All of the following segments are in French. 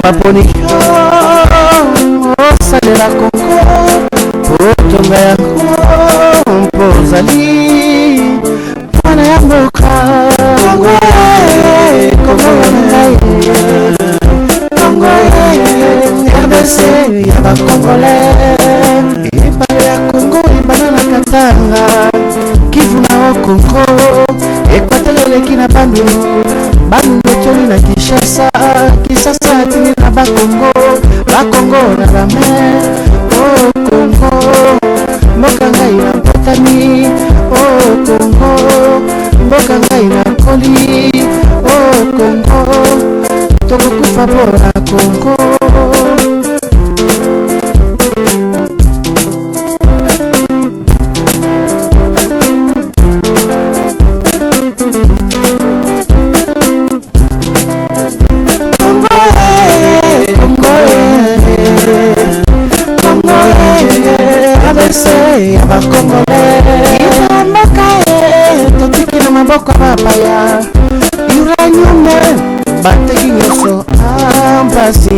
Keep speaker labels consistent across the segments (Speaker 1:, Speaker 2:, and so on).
Speaker 1: maponiko osalela Kongo potonga yango mpozali mwana ya mboka Kongo Kongo Kongo RDC ya bakongolais ebale ya Kongo ebana na Katanga Kivu na Kongo ekwateleleki na Bandundu etoli na Kinshasa Kinshasa atini na Bakongo Bakongo na bamer oh Kongo mboka ngai na mpotami oh Kongo mboka ngai na koli oh Kongo tokokufa mpona Kongo ya bakongolais mboka totiki na maboko mapaya uranium bateki nyonso mpasi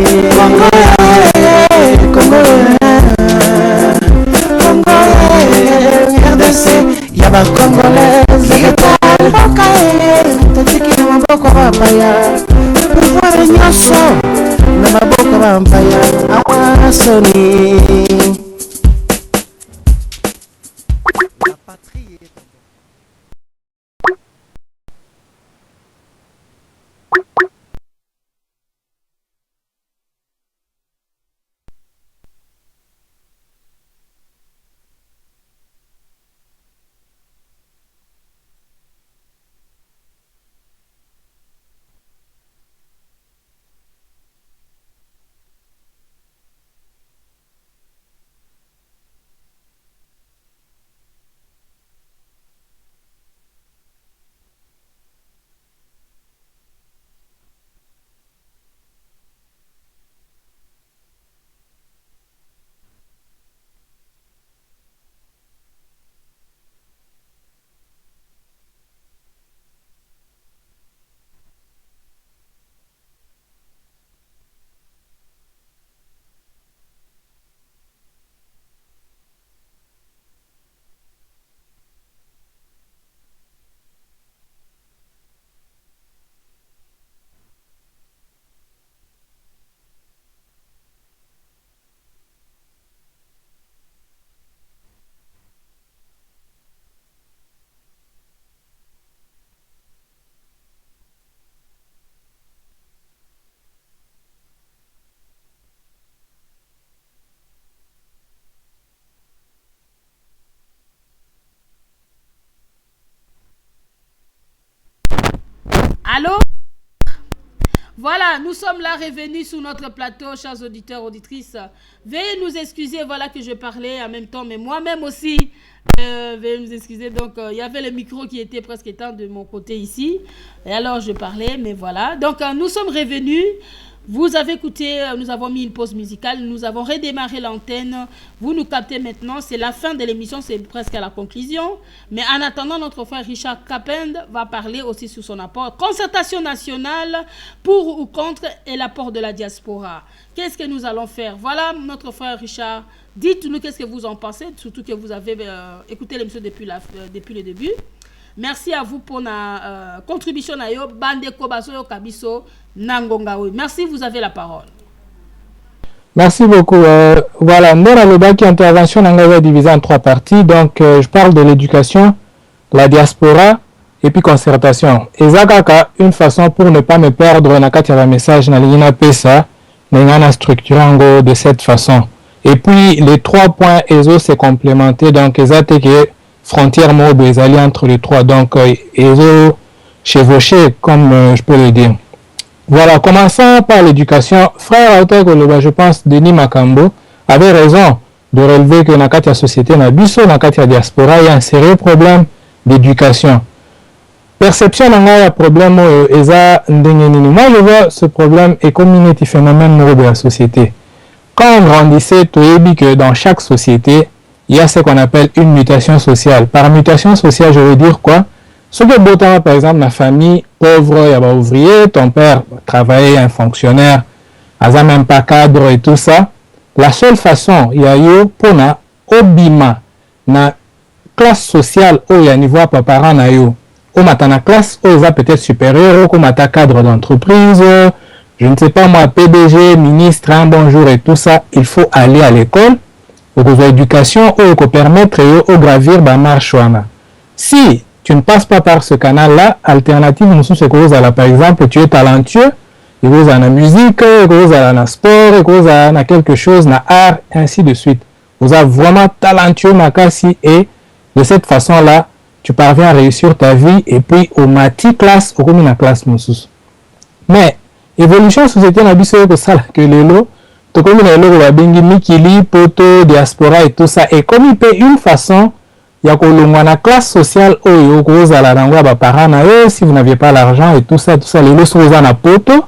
Speaker 1: Kongo RDC ya bakongolais mboka totiki na maboko mapaya pouvoir nyonso na maboko mapaya awasoni
Speaker 2: Allô? Voilà, nous sommes là revenus sur notre plateau, chers auditeurs, auditrices. Veuillez nous excuser, voilà que je parlais en même temps, mais moi-même aussi, veuillez nous excuser. Donc, il y avait le micro qui était presque éteint de mon côté ici. Et alors, je parlais, mais voilà. Donc, nous sommes revenus. Vous avez écouté, nous avons mis une pause musicale, nous avons redémarré l'antenne. Vous nous captez maintenant, c'est la fin de l'émission, c'est presque à la conclusion. Mais en attendant, notre frère Richard Kapend va parler aussi sur son apport. Concertation nationale pour ou contre et l'apport de la diaspora. Qu'est-ce que nous allons faire? Voilà, notre frère Richard, dites-nous qu'est-ce que vous en pensez, surtout que vous avez écouté l'émission depuis le début. Merci à vous pour la contribution à yo bande kobaso kabiso nangongawe. Merci, vous avez la parole.
Speaker 3: Merci beaucoup. Voilà, Ndora Lobaki intervention est divisée en 3 parties. Donc, je parle de l'éducation, la diaspora et puis concertation. Et Zakaka, une façon pour ne pas me perdre, na katia message na lina pesa, na structurant de cette façon. Et puis les 3 points ESO c'est complémenté. Donc, Ezateke frontière mode les alliés entre les 3. Donc, ESO chevauché, comme je peux le dire. Voilà, commençons par l'éducation. Frère Aouta Koloba, je pense, Denis Makambo avait raison de relever que dans la société, dans la diaspora, il y a un sérieux problème d'éducation. Perception dans le problème, moi je vois ce problème est comme un phénomène de la société. Quand on grandissait, tu as dit que dans chaque société, il y a ce qu'on appelle une mutation sociale. Par mutation sociale, je veux dire quoi? Ce que par exemple, ma famille pauvre, il y a un ouvrier, ton père travaillait, un fonctionnaire aza même pas cadre et tout ça. La seule façon, il y a eu pour na obima na classe sociale où il y a niveau à parents na yo. Au matana classe où ils peut-être supérieur, au mata cadre d'entreprise, je ne sais pas moi, PDG, ministre, un bonjour et tout ça, il faut aller à l'école, aux éducation, ou permettre au gravir la marche. Si tu ne passes pas par ce canal-là, alternative, nous sommes par exemple, tu es talentueux, il y a la musique, il y a la sport, il y a quelque chose, na art, ainsi de suite. Vous êtes vraiment talentueux, Makasi, et de cette façon-là, tu parviens à réussir ta vie, et puis au mati classe, au commun classe moussous. Mais, évolution société n'a pas que ça, que les lots, tout comme les lots, la bengi, mikili, poto, diaspora et tout ça, et comme il peut une façon, il y a la classe sociale, si vous n'aviez pas l'argent et tout ça, les lots sont en poto.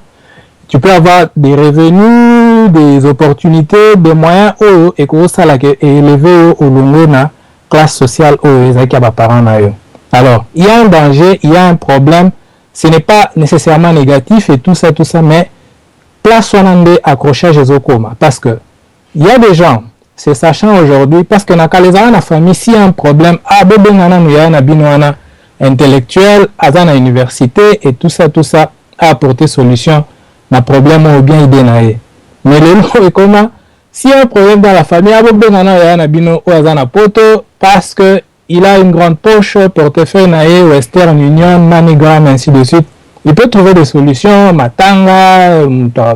Speaker 3: Tu peux avoir des revenus, des opportunités, des moyens et ça élevé au longo na classe sociale alors il y a un danger, il y a un problème, ce n'est pas nécessairement négatif et tout ça mais place on accrochage aux coma parce que il y a des gens c'est sachant aujourd'hui parce que na famille s'il y a un problème intellectuel à la université et tout ça à apporter solution na problème ou bien idée naé mais le lot est comment s'il y a un problème dans la famille parce que il a une grande poche portefeuille naé Western Union MoneyGram ainsi de suite il peut trouver des solutions matanga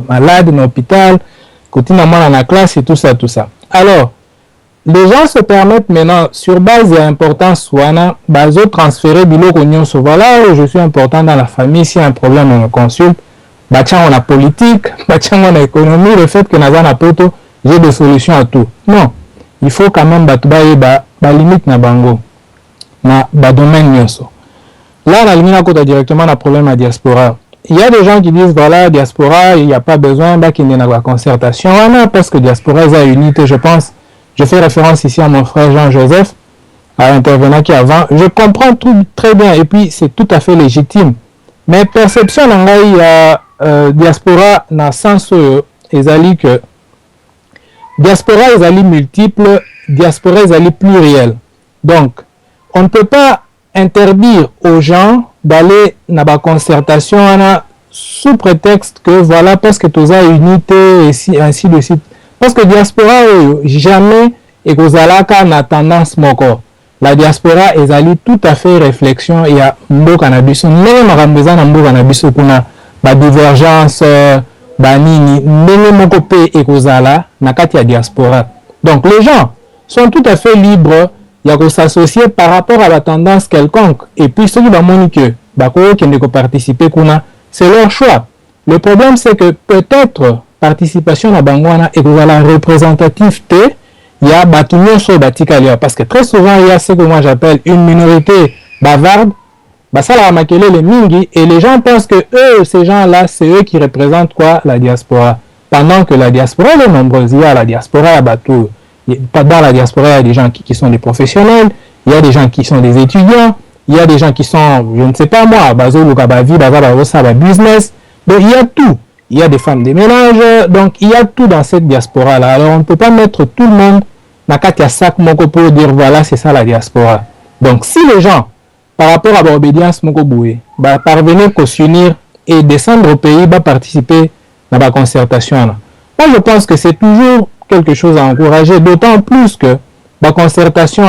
Speaker 3: malade dans l'hôpital côté maman dans la classe et tout ça alors les gens se permettent maintenant sur base de l'importance soana bazo transférer biloko nyonso voilà je suis important dans la famille s'il y a un problème on me consulte on a politique, on a économie, le fait que nous avons poto, j'ai des solutions à tout. Non, il faut quand même limite na bango, na domaine nyonso. Là, on a limité directement le problème à diaspora. Il y a des gens qui disent voilà, diaspora, il n'y a pas besoin qu'il y ait la concertation. Ah non, parce que diaspora est une unité, je pense. Je fais référence ici à mon frère Jean-Joseph, à l'intervenant qui avant. Je comprends tout très bien et puis c'est tout à fait légitime. Mais perception, il y a diaspora na sens ezali que diaspora ezali multiple, diaspora ezali pluriel. Donc, on ne peut pas interdire aux gens d'aller dans la concertation sous prétexte que voilà parce que tu as unité et ainsi de suite. Parce que diaspora jamais et que na tendance moko. La diaspora ezali tout à fait réflexion et à mboka na biso même rameza na mboka na biso kuna ba divergence banini ndenge moko pe ekozala na kati ya diaspora. Donc les gens sont tout à fait libres ya ko s'associer par rapport à la tendance quelconque et puis ceux qui va monique bako qui ne participer kuna c'est leur choix. Le problème c'est que peut-être participation na bangwana ekozala représentativité il y a parce que très souvent il y a ce que moi j'appelle une minorité bavarde. Ça la maquiller les mingi et les gens pensent que eux, ces gens-là, c'est eux qui représentent quoi la diaspora. Pendant que la diaspora elle est nombreuse, il y a la diaspora dans la diaspora il y a des gens qui sont des professionnels, il y a des gens qui sont des étudiants, il y a des gens qui sont, je ne sais pas moi, business, donc il y a tout. Il y a des femmes de ménage, donc il y a tout dans cette diaspora-là. Alors on ne peut pas mettre tout le monde dans le sac pour dire voilà, c'est ça la diaspora. Donc si les gens, par rapport à l'obédience, parvenir à s'unir et descendre au pays, participer à la concertation. Moi, je pense que c'est toujours quelque chose à encourager, d'autant plus que la concertation,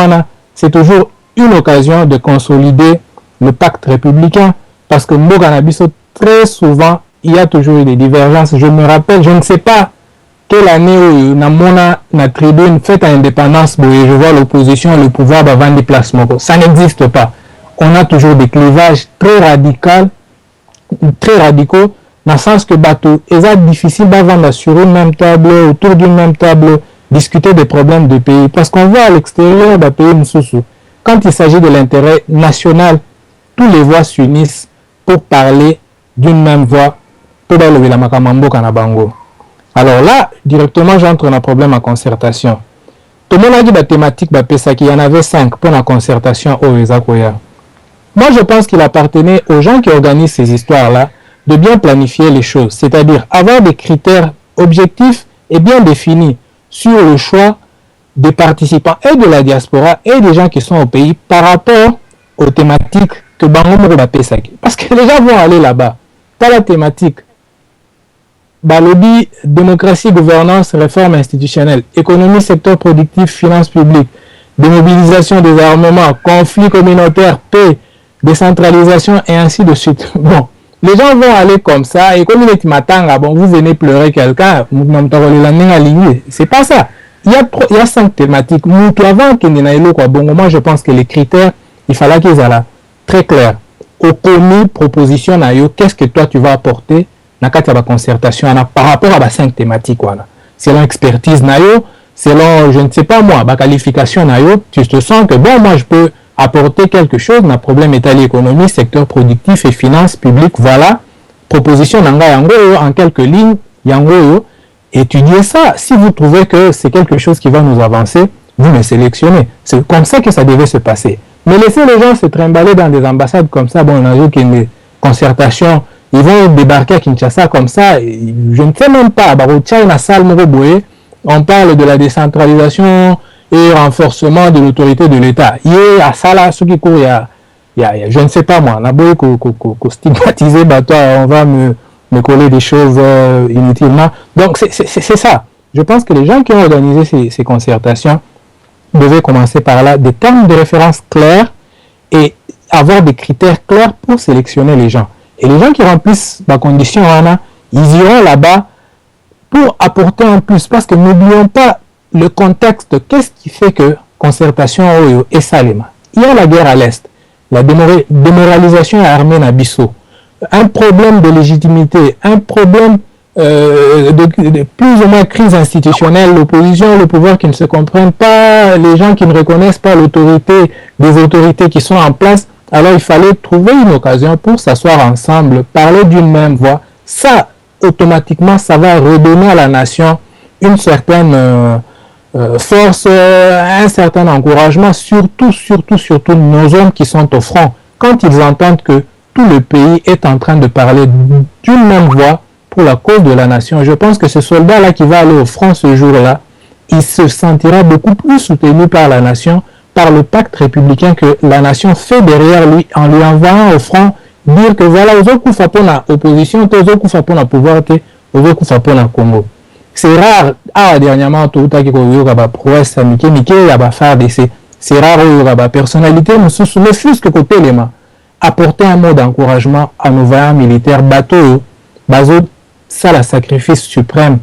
Speaker 3: c'est toujours une occasion de consolider le pacte républicain, parce que Mbokanabiso, très souvent, il y a toujours eu des divergences. Je me rappelle, je ne sais pas quelle année où la tribune fête à l'indépendance, je vois l'opposition et le pouvoir vendre des places. Ça n'existe pas. On a toujours des clivages très radicaux, dans le sens que c'est difficile d'avoir sur une même table, autour d'une même table, discuter des problèmes du pays. Parce qu'on voit à l'extérieur d'un pays, quand il s'agit de l'intérêt national, tous les voix s'unissent pour parler d'une même voix. Alors là, directement, j'entre dans un problème à concertation. Tout le monde a dit la thématique, qu'il y en avait 5 pour la concertation au Ezakoya. Moi, je pense qu'il appartenait aux gens qui organisent ces histoires-là de bien planifier les choses, c'est-à-dire avoir des critères objectif est bien défini sur le choix des participants et de la diaspora et des gens qui sont au pays par rapport aux thématiques que Bango Moro Pesaki. Parce que les gens vont aller là-bas. Pas la thématique. Balobi, démocratie, gouvernance, réforme institutionnelle, économie, secteur productif, finances publiques, démobilisation des armements, conflits communautaires, paix, décentralisation et ainsi de suite. Bon, les gens vont aller comme ça et comme il est matanga, bon, vous venez pleurer quelqu'un, c'est pas ça. Il y a 5 thématiques. Moi, je pense que les critères, il fallait qu'ils soient très clairs. Au commis, proposition, qu'est-ce que toi tu vas apporter dans la concertation par rapport à 5 thématiques. Selon expertise, selon, je ne sais pas moi, ma qualification, tu te sens que bon, moi je peux apporter quelque chose dans le problème état économie, secteur productif et finances publiques. Voilà, proposition en quelques lignes, yango, étudiez ça. Si vous trouvez que c'est quelque chose qui va nous avancer, vous me sélectionnez. C'est comme ça que ça devait se passer. Mais laissez les gens se trimballer dans des ambassades comme ça, bon, on a vu qu'il y a une concertation, ils vont débarquer à Kinshasa comme ça, je ne sais même pas, on parle de la décentralisation et renforcement de l'autorité de l'État. Il y a ça là, ce qui court, je ne sais pas moi, on a beau stigmatiser, on va me coller des choses inutilement. Donc c'est ça. Je pense que les gens qui ont organisé ces concertations devaient commencer par là, des termes de référence clairs et avoir des critères clairs pour sélectionner les gens. Et les gens qui remplissent la condition, ils iront là-bas pour apporter un plus. Parce que n'oublions pas le contexte. Qu'est-ce qui fait que concertation est Salema? Il y a la guerre à l'Est, la démoralisation armée Nabiso, un problème de légitimité, un problème de plus ou moins crise institutionnelle, l'opposition, le pouvoir qui ne se comprennent pas, les gens qui ne reconnaissent pas l'autorité des autorités qui sont en place. Alors il fallait trouver une occasion pour s'asseoir ensemble, parler d'une même voix. Ça, automatiquement, ça va redonner à la nation une certaine force, un certain encouragement, surtout nos hommes qui sont au front. Quand ils entendent que tout le pays est en train de parler d'une même voix pour la cause de la nation, je pense que ce soldat-là qui va aller au front ce jour-là, il se sentira beaucoup plus soutenu par la nation, par le pacte républicain que la nation fait derrière lui en lui envoyant au front dire que voilà, aux autres coups pour la opposition, aux autres coups pour la pouvoir, aux autres coups pour la Congo. C'est rare, dernièrement, tout à prouesse, c'est rare, personnalité, ne fût-ce que côté les mains, apporter un mot d'encouragement à nos vaillants militaires, bateau, bazo, ça, la sacrifice suprême,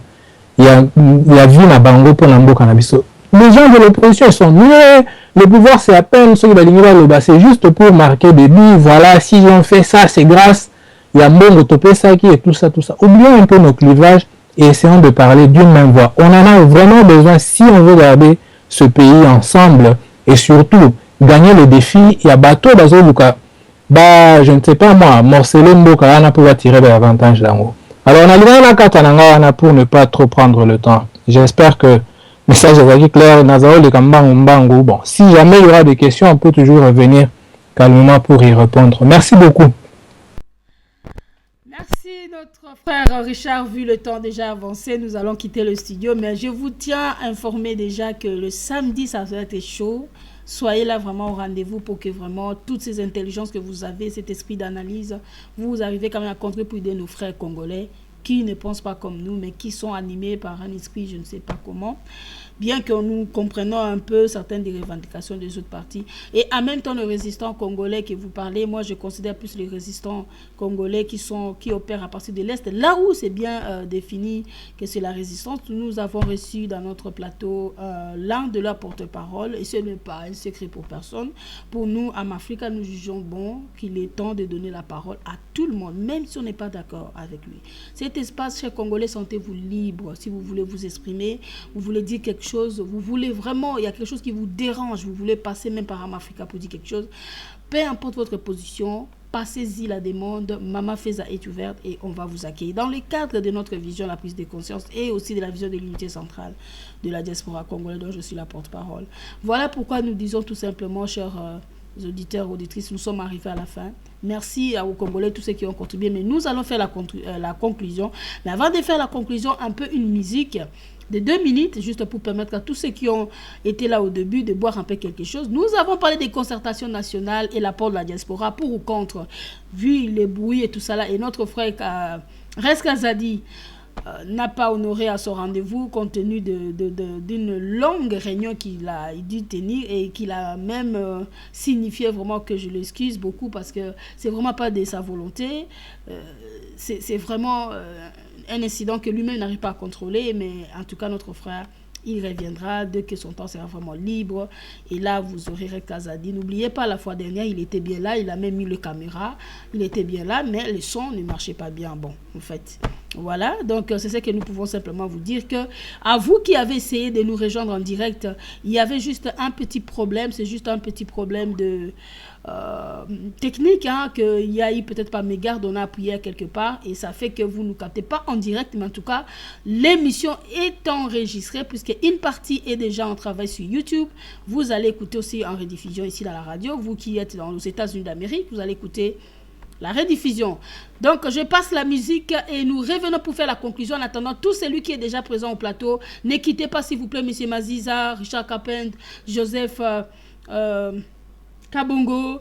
Speaker 3: il y a vu na bango pour l'ambo cannabiso. Les gens de l'opposition sont nués, le pouvoir c'est à peine ceux qui va c'est juste pour marquer des buts, voilà, si on fait ça, c'est grâce, il y a Mbongo Topé Saki et tout ça. Oublions un peu nos clivages et essayons de parler d'une même voix. On en a vraiment besoin si on veut garder ce pays ensemble et surtout gagner le défi. Il y a bateau Bazo Luka, je ne sais pas moi, morceler Mboka pour tirer de l'avantage là-haut. Alors on a livré la carte pour ne pas trop prendre le temps. J'espère que le message est clair. Bon, si jamais il y aura des questions, on peut toujours revenir calmement pour y répondre. Merci beaucoup.
Speaker 2: Merci notre frère Richard. Vu le temps déjà avancé, nous allons quitter le studio. Mais je vous tiens informé déjà que le samedi, ça va être chaud. Soyez là vraiment au rendez-vous pour que vraiment toutes ces intelligences que vous avez, cet esprit d'analyse, vous arrivez quand même à contribuer nos frères congolais qui ne pensent pas comme nous, mais qui sont animés par un esprit, je ne sais pas comment. Bien que nous comprenions un peu certaines des revendications des autres partis. Et en même temps, les résistants congolais que vous parlez, moi je considère plus les résistants congolais qui opèrent à partir de l'Est. Là où c'est bien défini que c'est la résistance, nous avons reçu dans notre plateau l'un de leurs porte-parole, et ce n'est pas un secret pour personne. Pour nous, en Afrique, nous jugeons bon qu'il est temps de donner la parole à tout le monde, même si on n'est pas d'accord avec lui. Cet espace, chers Congolais, sentez-vous libre. Si vous voulez vous exprimer, vous voulez dire quelque chose, vous voulez vraiment, il y a quelque chose qui vous dérange, vous voulez passer même par Africa pour dire quelque chose, peu importe votre position, passez-y la demande, Mama Feza est ouverte et on va vous accueillir. Dans le cadre de notre vision, la prise de conscience et aussi de la vision de l'unité centrale de la diaspora congolaise dont je suis la porte-parole. Voilà pourquoi nous disons tout simplement, chers auditeurs, auditrices, nous sommes arrivés à la fin. Merci aux Congolais, tous ceux qui ont contribué. Mais nous allons faire la conclusion. Mais avant de faire la conclusion, un peu une musique de 2 minutes, juste pour permettre à tous ceux qui ont été là au début de boire un peu quelque chose. Nous avons parlé des concertations nationales et l'apport de la diaspora pour ou contre, vu les bruits et tout ça là. Et notre frère Reska Zadi n'a pas honoré à son rendez-vous compte tenu d'une longue réunion qu'il a dû tenir et qu'il a même signifié vraiment que je l'excuse beaucoup parce que c'est vraiment pas de sa volonté. C'est vraiment un incident que lui-même n'arrive pas à contrôler, mais en tout cas notre frère, il reviendra dès que son temps sera vraiment libre. Et là, vous aurez Rekazadi. N'oubliez pas, la fois dernière, il était bien là. Il a même mis le caméra. Il était bien là, mais le son ne marchait pas bien. Bon, en fait, voilà. Donc, c'est ce que nous pouvons simplement vous dire que, à vous qui avez essayé de nous rejoindre en direct, il y avait juste un petit problème. C'est juste un petit problème de technique, hein, qu'il y a eu peut-être pas mégarde, on a appuyé quelque part et ça fait que vous ne captez pas en direct, mais en tout cas l'émission est enregistrée puisque une partie est déjà en travail sur YouTube. Vous allez écouter aussi en rediffusion ici dans la radio. Vous qui êtes dans les États-Unis d'Amérique, vous allez écouter la rediffusion. Donc je passe la musique et nous revenons pour faire la conclusion. En attendant, tout celui qui est déjà présent au plateau, ne quittez pas s'il vous plaît, monsieur Maziza, Richard Capend, Joseph Kabongo,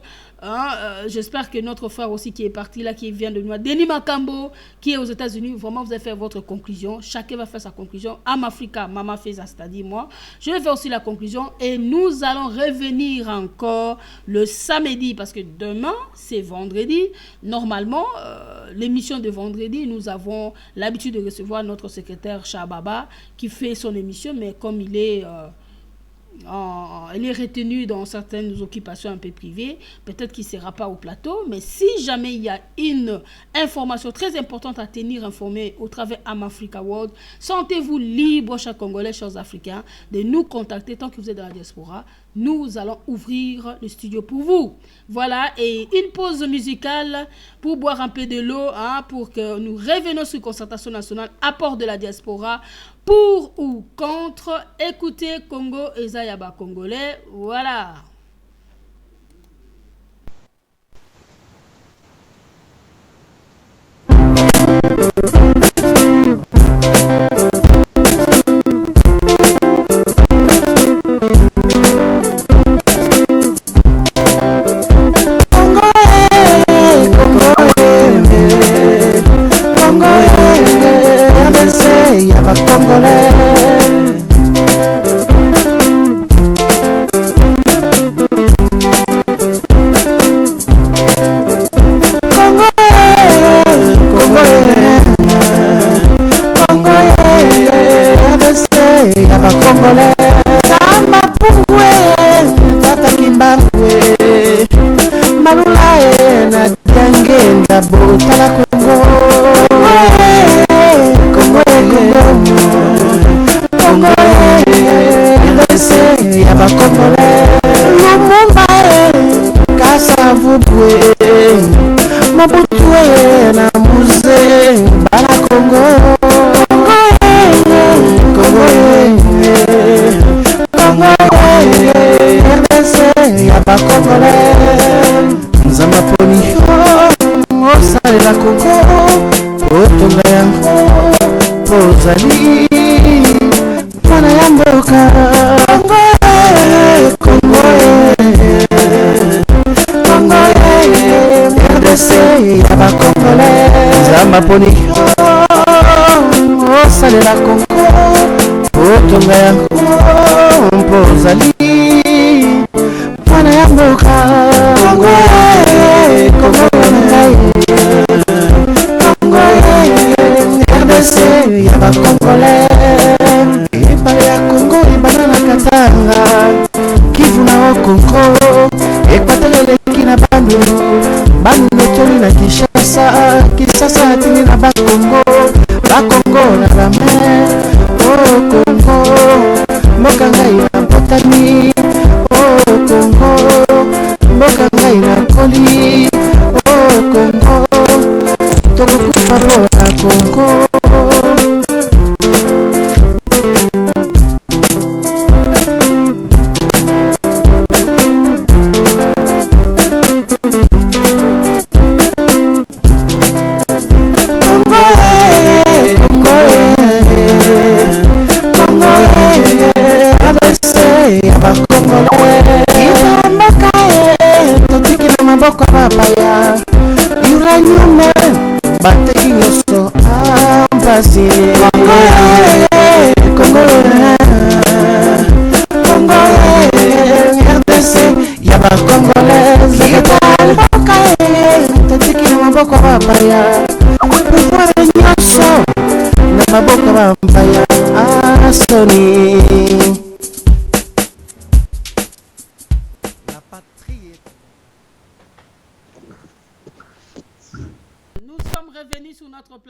Speaker 2: j'espère que notre frère aussi qui est parti là, qui vient de nous, Denis Makambo, qui est aux États-Unis, vraiment vous allez faire votre conclusion. Chacun va faire sa conclusion. Amafrika, Mama Feza, c'est-à-dire moi, je vais faire aussi la conclusion et nous allons revenir encore le samedi parce que demain c'est vendredi. Normalement, l'émission de vendredi, nous avons l'habitude de recevoir notre secrétaire Chababa qui fait son émission, mais comme il est retenu dans certaines occupations un peu privées, peut-être qu'il ne sera pas au plateau, mais si jamais il y a une information très importante à tenir informée au travers Amafrica World, sentez-vous libre, chers Congolais, chers Africains, de nous contacter tant que vous êtes dans la diaspora. Nous allons ouvrir le studio pour vous. Voilà, et une pause musicale pour boire un peu de l'eau, hein, pour que nous revenions sur concertation nationale, apport de la diaspora, pour ou contre. Écoutez Congo et Zayaba Congolais. Voilà.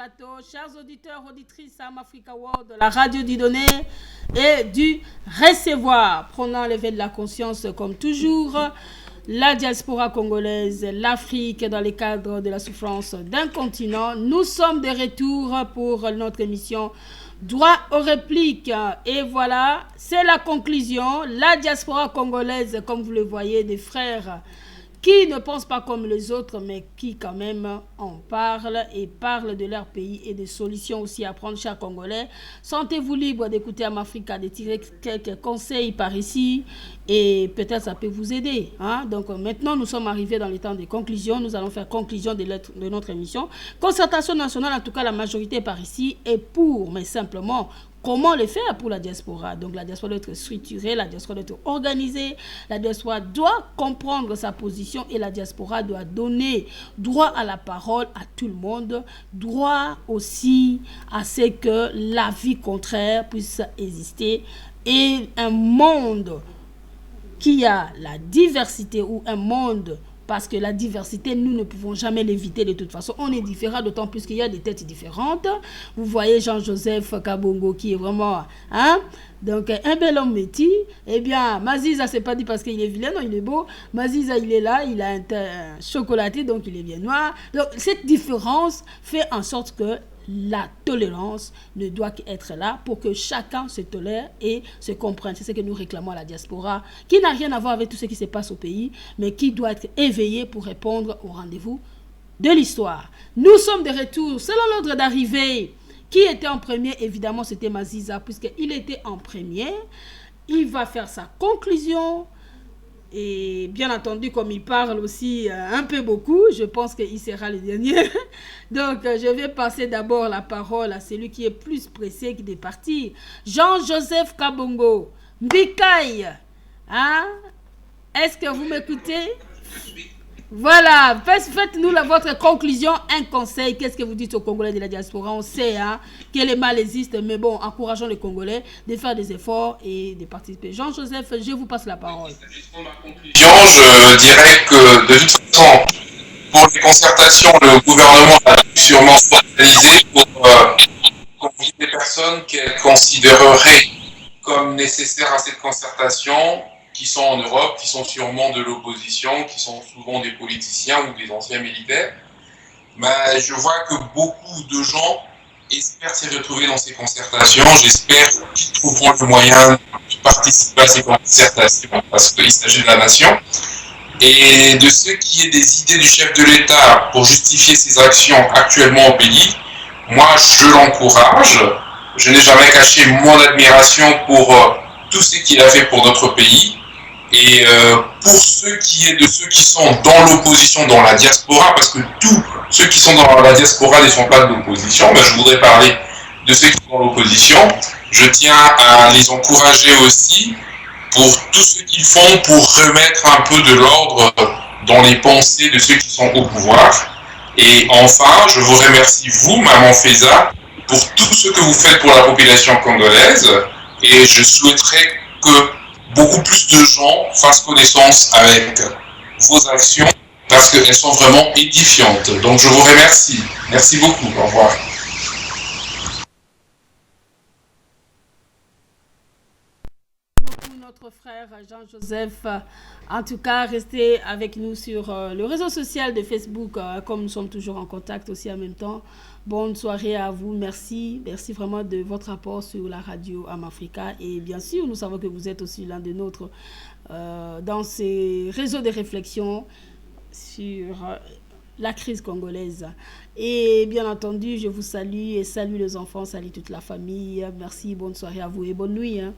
Speaker 2: plateau, chers auditeurs, auditrices Am Africa World, de la radio du donner et du recevoir. Prenons l'éveil de la conscience comme toujours. La diaspora congolaise, l'Afrique dans le cadre de la souffrance d'un continent. Nous sommes de retour pour notre émission Droit aux répliques. Et voilà, c'est la conclusion. La diaspora congolaise, comme vous le voyez, des frères qui ne pensent pas comme les autres, mais qui quand même en parlent et parlent de leur pays et des solutions aussi à prendre, chers Congolais. Sentez-vous libre d'écouter Am Africa, de tirer quelques conseils par ici et peut-être ça peut vous aider. Hein? Donc maintenant, nous sommes arrivés dans les temps de conclusion. Nous allons faire conclusion de notre émission. Concertation nationale, en tout cas la majorité par ici, est pour, mais simplement, comment le faire pour la diaspora? Donc la diaspora doit être structurée, la diaspora doit être organisée, la diaspora doit comprendre sa position et la diaspora doit donner droit à la parole à tout le monde, droit aussi à ce que la vie contraire puisse exister et un monde qui a la diversité ou un monde. Parce que la diversité, nous ne pouvons jamais l'éviter de toute façon. On est différents, d'autant plus qu'il y a des têtes différentes. Vous voyez Jean-Joseph Kabongo qui est vraiment... Hein? Donc, un bel homme métis. Eh bien, Maziza, c'est pas dit parce qu'il est vilain, non, il est beau. Maziza, il est là, il a un chocolaté, donc il est bien noir. Donc, cette différence fait en sorte que la tolérance ne doit qu'être là pour que chacun se tolère et se comprenne. C'est ce que nous réclamons à la diaspora, qui n'a rien à voir avec tout ce qui se passe au pays, mais qui doit être éveillé pour répondre au rendez-vous de l'histoire. Nous sommes de retour selon l'ordre d'arrivée. Qui était en premier? Évidemment, c'était Maziza, puisqu'il était en premier. Il va faire sa conclusion. Et bien entendu, comme il parle aussi un peu beaucoup, je pense qu'il sera le dernier. Donc, je vais passer d'abord la parole à celui qui est plus pressé de partir. Jean-Joseph Kabongo, Mbikaï. Hein? Est-ce que vous m'écoutez? Voilà, faites-nous votre conclusion, un conseil. Qu'est-ce que vous dites aux Congolais de la diaspora? On sait hein, que les mal existent, mais bon, encourageons les Congolais de faire des efforts et de participer. Jean-Joseph, je vous passe la parole.
Speaker 4: Pour ma conclusion, je dirais que de toute façon, pour les concertations, le gouvernement a sûrement organisé pour convier des personnes qu'elle considérerait comme nécessaires à cette concertation, qui sont en Europe, qui sont sûrement de l'opposition, qui sont souvent des politiciens ou des anciens militaires. Mais je vois que beaucoup de gens espèrent s'y retrouver dans ces concertations. J'espère qu'ils trouveront le moyen de participer à ces concertations parce qu'il s'agit de la nation. Et de ce qui est des idées du chef de l'État pour justifier ses actions actuellement au pays, moi je l'encourage. Je n'ai jamais caché mon admiration pour tout ce qu'il a fait pour notre pays. Et pour ceux qui sont dans l'opposition, dans la diaspora, parce que tous ceux qui sont dans la diaspora ne sont pas de l'opposition, ben je voudrais parler de ceux qui sont dans l'opposition. Je tiens à les encourager aussi pour tout ce qu'ils font pour remettre un peu de l'ordre dans les pensées de ceux qui sont au pouvoir. Et enfin, je vous remercie, vous, Maman Feza, pour tout ce que vous faites pour la population congolaise. Et je souhaiterais que beaucoup plus de gens fassent connaissance avec vos actions parce qu'elles sont vraiment édifiantes. Donc je vous remercie. Merci beaucoup. Au revoir.
Speaker 2: Notre frère Jean-Joseph, en tout cas, restez avec nous sur le réseau social de Facebook, comme nous sommes toujours en contact aussi en même temps. Bonne soirée à vous, merci vraiment de votre apport sur la radio Am Africa et bien sûr, nous savons que vous êtes aussi l'un de nôtres dans ces réseaux de réflexion sur la crise congolaise. Et bien entendu, je vous salue et salue les enfants, salue toute la famille. Merci, bonne soirée à vous et bonne nuit. Hein.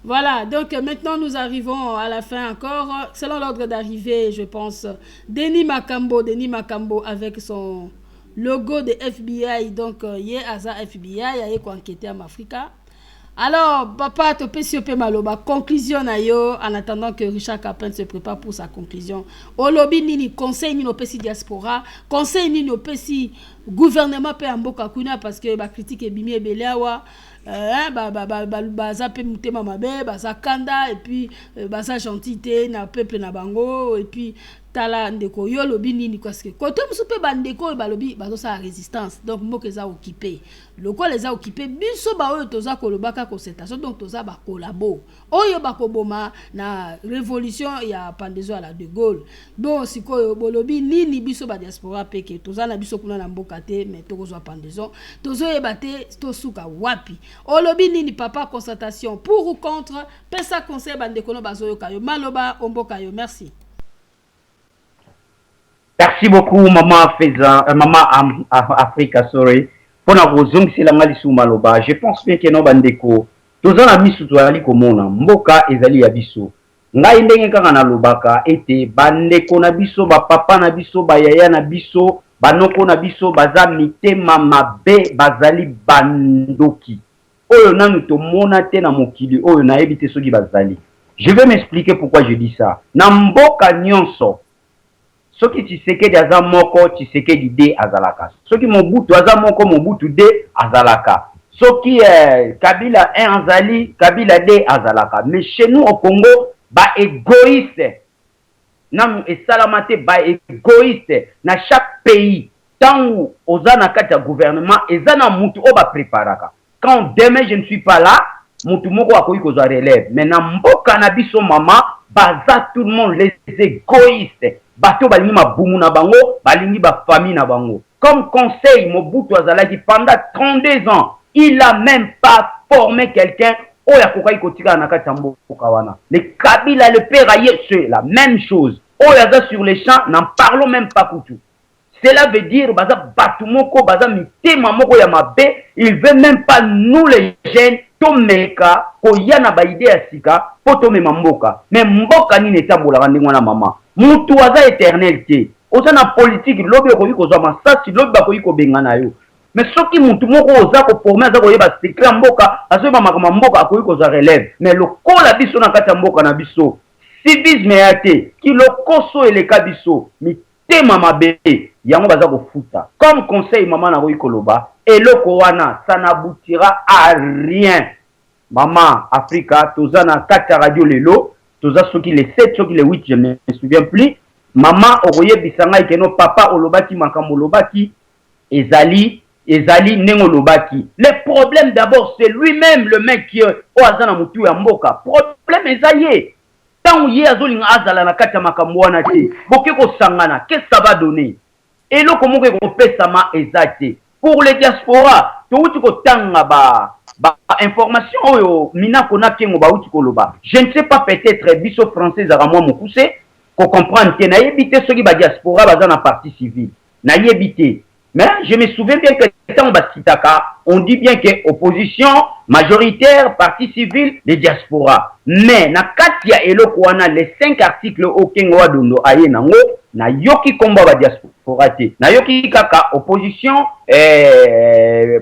Speaker 2: Voilà, donc maintenant nous arrivons à la fin encore. Selon l'ordre d'arrivée, je pense, Denis Makambo avec son logo de FBI. Donc, il y a FBI, il y a enquêté en Afrique. Alors, papa, tu peux maloba. Conclusion, en attendant que Richard Capin se prépare pour sa conclusion. Au lobby, nini conseil ni opesi diaspora, conseil ni opesi gouvernement pe amboka kuna parce que ba critique et bimi ebelewa. Baza pe mutema mabe, baza kanda et puis baza gentité na peuple na bango et puis tala ndeko yo lobi nini parce que côté musupe bandeko ba lobi ba sa résistance donc moko za occupé loko les a occupé biso ba oyo toza kolobaka concertation donc toza ba collabo oyo ba koboma na révolution ya pandezo à la de Gaulle bon sikoyo bolobi nini biso ba diaspora peke toza na biso kuna na mboka te mais tokozwa pandezo tozo yebate to suka wapi olobi nini papa concertation pour ou contre pesa conseil bandeko no bazoyo kayo maloba omboka yo merci.
Speaker 5: Merci beaucoup, Maman Feza, Maman Africa, sorry. Pour la raison c'est la malisu maloba. Je pense bien que nos bandeko, tous en amis sous toi ali komona, mboka ezali ya biso. Ngai ndenge kaka na lobaka ete bandeko na biso, ba papa na biso, ba yaya na biso, banoko na biso, baza mitema mabe, bazali bandoki. Oyo nanu to mona te na mokili, oyo na ebite soki bazali. Je vais m'expliquer pourquoi je dis ça. Na mboka nyonso. Soki Tshisekedi aza moko Tshisekedi de azalaka. Soki Mobutu aza moko Mobutu de azalaka. Soki Kabila 1 azali Kabila de azalaka. Mais chez nous au Congo, ba égoïste. Namu esalamate ba égoïste na chaque pays. Tant où oza na kati ya gouvernement ezana mutu o ba préparaka. Quand demain je ne suis pas là, mutu moko akoyi kozwa relève. Mais na mboka na biso mama baza tout le monde les égoïstes. Bato balingi mabumu na bango, balingi ba famille na bango. Comme conseil, Mobutu Azalaki, pendant 32 ans, il n'a même pas formé quelqu'un. Oya kokai kotika na katambo kawana. Le Kabila, le père aïe, c'est la même chose. Oya za sur les champs, n'en parlons même pas koutou. Cela veut dire, baza batumoko, baza mitema moko ya mabe, il veut même pas nous les jeunes, tomeka, koyana ba idée ya sika, poto me mboka. Mais mboka ni netambola randingwa na mama. Mutu aza éternel te. Oza na politique, lobi okoyi kozwa masasi, lobi bakoyi kobengana yo. Mais soki mutu moko oza ko former aza koyeba secret mboka, azoyeba makama mboka akoyi kozwa relève. Mais lokola biso na kati ya mboka na biso, civisme ya te, ki lokoso eleka biso, mitema mabe, yango baza kofuta. Comme conseil maman na koyi koloba, eloko wana, ça n'aboutira à rien. Maman Africa, toza na kati ya radio lelo, toza soki les 7, soki les 8, je ne me souviens plus. Maman okoye bisanga ikeno papa olobaki makambo olobaki ezali nengo olobaki. Le problème d'abord c'est lui-même le mec qui oazana mutu ya mboka. Problème ezaye. Tant ye azolinga azala na kati ya makambo wana te. Boke ko sangana, qu'est-ce que ça va donner? Et lo komo ko pesa ma ezate. Pour les diaspora, to uti ko tanga ba information oyo mina kona kengo ba uti koloba. Je ne sais pas peut-être biso français za moi mokuse ko comprendre que na yebite soki ba diaspora baza na partie civile. Na yebite. Mais je me souviens bien que tant basitaka, on dit bien que opposition majoritaire, partie civile, les diaspora. Mais na katia eloko wana les 5 articles au kengo adondo aye nango na yoki komba ba diaspora te. Na yoki kaka opposition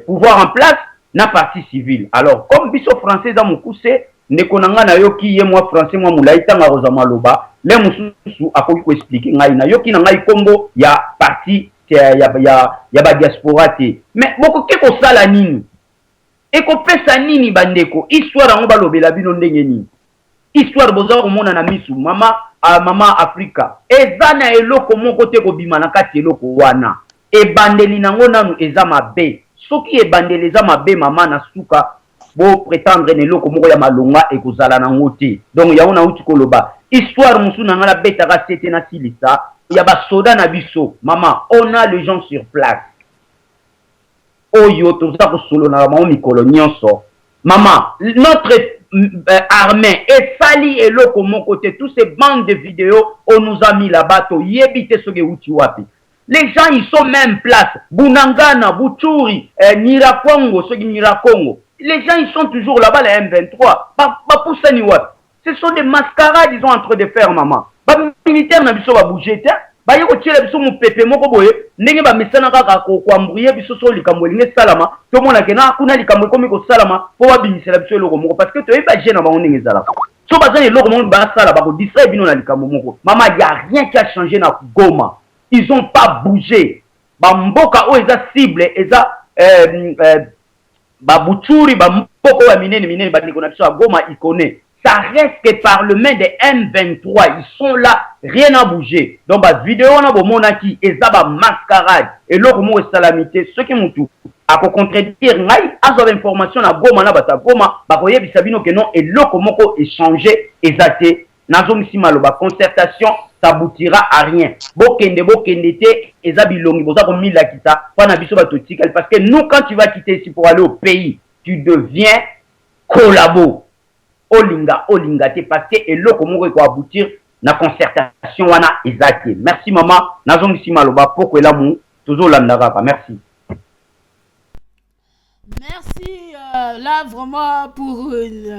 Speaker 5: pouvoir en place na partie civile. Alors comme biso français za mukuse nekonanga na yoki ye moi français moi mulaita nga roza maloba le mususu akoki ko expliquer ngai na yoki na ngai kombo ya partie ya ba diaspora te. Mais boko keko sala nini eko pesa nini bandeko histoire ngo balobela bino ndenge nini histoire boza komona na misu mama Africa ezana eloko moko te ko bima na kati eloko wana ebandeli nango nanu eza mabe soki ebandeli eza mabe mama na suka bo prétendre ne loko moko ya malonga e kozala nango te. Donc ya ona uti koloba histoire musu na ngala betaka sete na silisa ya ba soda na biso mama on a les gens sur place oyo toza ko solo na ba mikolo nyonso mama notre armée et sali eloko moko te tous ces bandes de vidéos on nous a mis là-bas to yebite soge uti wapi. Les gens ils sont même place Bunangana Buturi Nirakongo soki Nirakongo. Les gens ils sont toujours là-bas les M23 ce sont des mascarades ils sont en train de faire maman ba militaire na biso ba bouger te ba yeko tirer biso mu pepe moko boye ndenge ba mesana kaka ko kwambrouiller biso so likambo linge salama to mona ke na kuna likambo komi ko salama po ba bimisela biso eloko moko parce que to yeba jeune ba ndenge zala so ba zani eloko moko ba sala ba ko distraire bino na likambo moko mama y a rien qui a changé na Goma. Ils ont pas bougé. Bamboka o eza cible eza ba Buturi ba mboko wa minene ba ndiko na biso Goma ikone. ça reste que par le main des M23. Ils sont là, rien n'a bougé. Donc, la vidéo, on a beau monaki, et ça va mascarade, et l'autre mot est salamité, ce qui m'ont tout. À contredire, ngai, à avoir information, na goma, na bata goma, bah, voyez, bisabino que non, et l'autre mot échangé, et zate, nazom si maloba, concertation, ça aboutira à rien. Bokende te, et zabilongi, boza comme mille la kita, pas na biso batotika, parce que nous, quand tu vas quitter ici pour aller au pays, tu deviens collabo. Olinga te parce que et l'autre mot ko aboutir na concertation wana ezate. Merci maman, nazongi si maloba poko elamu toujours landaka. Merci.
Speaker 2: Merci là vraiment pour une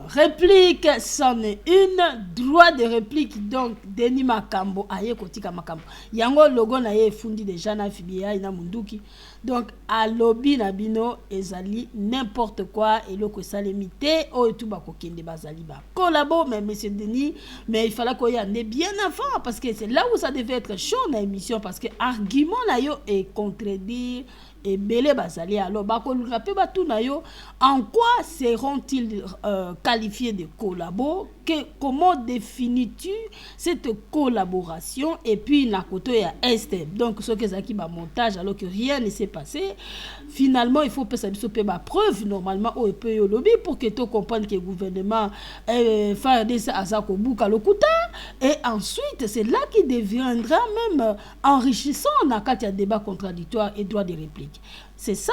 Speaker 2: réplique, c'en est une droit de réplique. Donc Denis Makambo aye kotika Makambo yango logo na ye fundi déjà na fibia ina munduki. Donc à lobby na bino ezali n'importe quoi et le salemité o tout ba kokende bazali ba collabo. Mais monsieur Denis, mais il fallait qu'on y ait bien avant parce que c'est là où ça devait être chaud dans l'émission parce que argument na yo est contredire et belé bazali. Alors bakoluka pe batu na yo, en quoi seront-ils qualifiés de collabo? Comment définis-tu cette collaboration? Et puis na koto ya est donc ce que zaki ba montage alors que rien ne s'est passé. Finalement il faut que ça soit ba preuve normalement au peu au lobby pour que tu comprennes que le gouvernement faire des azako buka lokuta. Et ensuite c'est là qu'il deviendra même enrichissant dans cas de débat contradictoire et droit de réplique. C'est ça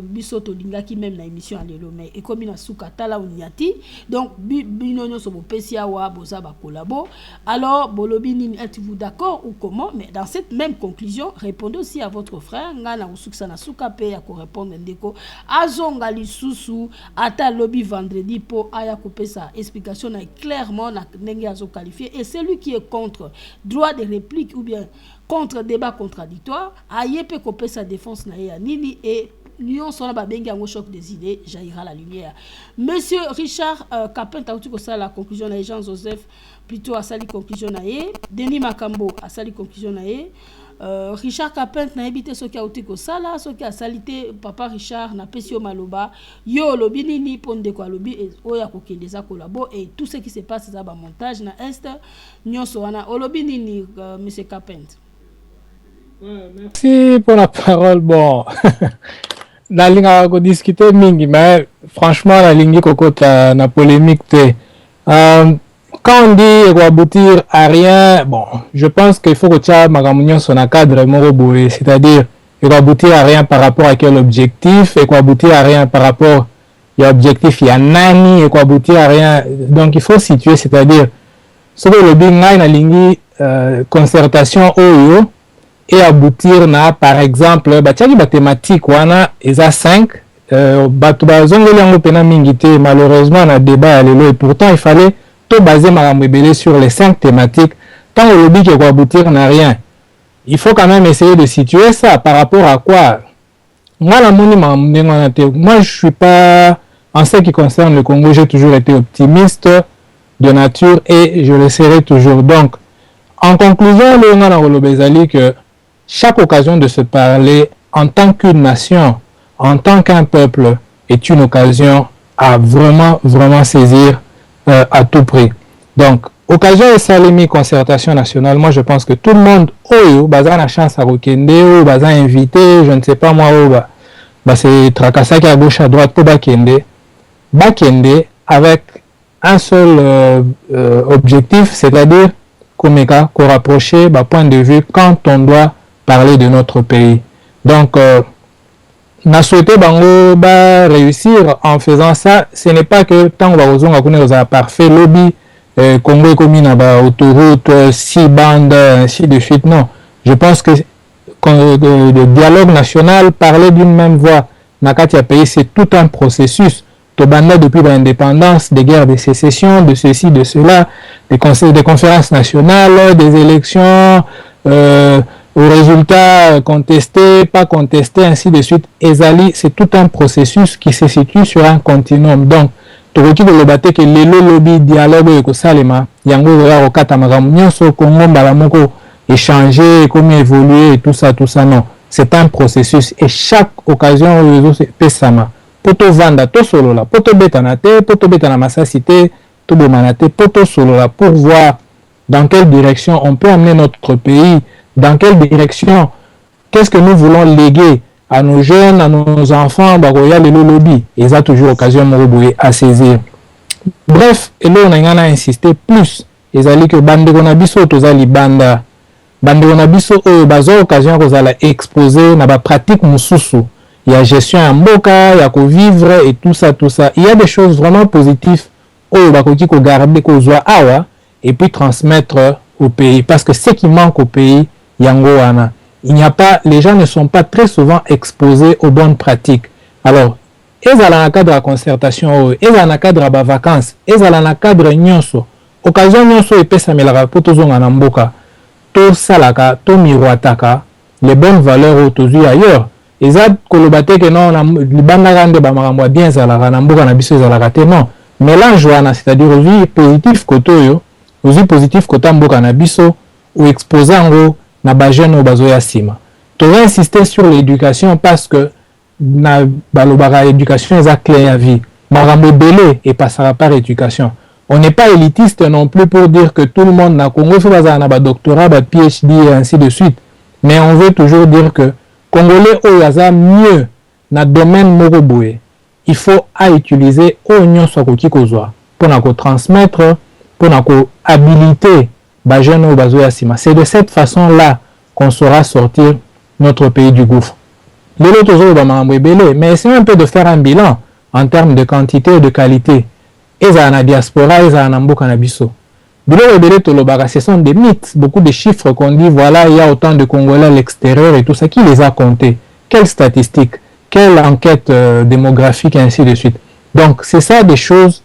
Speaker 2: bisoto linga qui même na émission à l'élo mais et comme na sukata la uniati donc binonyo so bopesia wa boza ba collabo. Alors bolobi nini, êtes-vous d'accord ou comment? Mais dans cette même conclusion répondez aussi à votre frère ngana usuksa na sukape ya ko répondre ndeko azonga lisusu ata lobby vendredi pour aya couper sa explication na clairement na ndenge azo qualifié. Et celui qui est contre droit de réplique ou bien contre débat contradictoire aye peut couper sa défense na ya nini et Lyon sera babengi en choc des idées jaillira la lumière. Monsieur Richard Capin t'as tout ça la conclusion na Jean Joseph plutôt à sali conclusion na ye Denis Makambo à sali conclusion na ye Richard Capin na habité ce qui a été ça là ce qui a salité papa Richard na pesio maloba yo lobi nini ponde kwa lobi et oya kokendeza collabo et tout ce qui se passe ça ba montage na est nyonso wana olobi nini monsieur Capin.
Speaker 3: Merci pour la parole. Bon, la ligne à discuter mingi, mais franchement la ligne kokota na polémique quand on dit qu'on va aboutir à rien, bon, je pense qu'il faut que tu aies magamunion sur un cadre moroboué, c'est-à-dire il va aboutir à rien par rapport à quel objectif et qu'on va aboutir à rien par rapport à l'objectif il y a nani et qu'on va aboutir à rien. Donc il faut situer, c'est-à-dire ce que le bingai na lingi concertation oyo et aboutir na par exemple batiaki mathématique wana eza 5 batu bazongeli yango pena mingi te malheureusement na débat à lelo et pourtant il fallait tout baser makambo ebele sur les 5 thématiques tant au lobby qui va aboutir n'a rien. Il faut quand même essayer de situer ça par rapport à quoi. Moi je suis pas en ce qui concerne le Congo, j'ai toujours été optimiste de nature et je le serai toujours. Donc en conclusion le ngana olobezali que chaque occasion de se parler en tant qu'une nation, en tant qu'un peuple, est une occasion à vraiment saisir à tout prix. Donc, occasion de salimi concertation nationale, moi je pense que tout le monde, oyo, baza na chance à Rokende, ou baza invité, je ne sais pas moi, c'est Trakasaki à gauche à droite pour Bakende avec un seul objectif, c'est-à-dire qu'on rapprocher point de vue quand on doit parler de notre pays. Donc, n'a souhaité bango réussir en faisant ça. Ce n'est pas que tant qu'on va parfait lobby Congo commis na autoroute 6 bandes ainsi de suite. Non, je pense que le dialogue national, parler d'une même voix, Nakatia pays, c'est tout un processus. Tobanda depuis l'indépendance, des guerres de sécession, de ceci, de cela, des conférences nationales, des élections. Aux résultats contestés, pas contestés, ainsi de suite. Ezali, c'est tout un processus qui se situe sur un continuum. Donc, tokoki de lobaté que le lobby dialogue eko salema, yango ya okata magamu nyonso Congo mbala moko échanger, comment évoluer et tout ça non. C'est un processus et chaque occasion peut sama. Poto vanda to solo la, poto beta na te, poto beta na masasité, tout bomanaté, poto solo là, pour voir dans quelle direction on peut amener notre pays, dans quelle direction, qu'est-ce que nous voulons léguer à nos jeunes, à nos enfants, baroya le lobby. Et ça toujours occasion à saisir. Bref, et là on a insisté plus. Et ça dit que bande on biso tozali banda. Bande on biso bazo occasion kozala exposer na ba pratique mususu. Il y a gestion en mboka, il y a ko vivre et tout ça. Il y a des choses vraiment positives bakoki ko garder ko zwa awa et puis transmettre au pays parce que ce qui manque au pays yango wana. Il n'y a pas, les gens ne sont pas très souvent exposés aux bonnes pratiques. Alors, ils ont un cadre de concertation, ils ont un cadre de vacances, ils ont un cadre nyonso. Occasion nyonso et pesa melara poto zonga na mboka. To salaka, to miroataka, les bonnes valeurs autour ailleurs. Ils ont kolobate que non, libanda rande ba maramwa bien zalaka na mboka na biso zalaka te non. Mélange wana, c'est-à-dire aussi positif koto yo, aussi positif kota mboka na biso ou exposant na bajene au bazo ya sima. Tu vas insister sur l'éducation parce que na balobara éducation est clair à vie. Marambo belé et passera par éducation. On n'est pas élitiste non plus pour dire que tout le monde na Congo fait bazana ba doctorat, ba PhD et ainsi de suite. Mais on veut toujours dire que Congolais oyaza mieux na domaine moroboé. Il faut à utiliser oignon soit koki kozwa pour na ko transmettre, pour na ko habiliter. C'est de cette façon-là qu'on saura sortir notre pays du gouffre. Mais c'est un peu de faire un bilan en termes de quantité et de qualité. Et ça la diaspora, et ça en ambo canabiso. Ce sont des mythes, beaucoup de chiffres qu'on dit, voilà, il y a autant de Congolais à l'extérieur et tout ça. Qui les a comptés? Quelles statistiques? Quelle enquête démographique et ainsi de suite? Donc, c'est ça des choses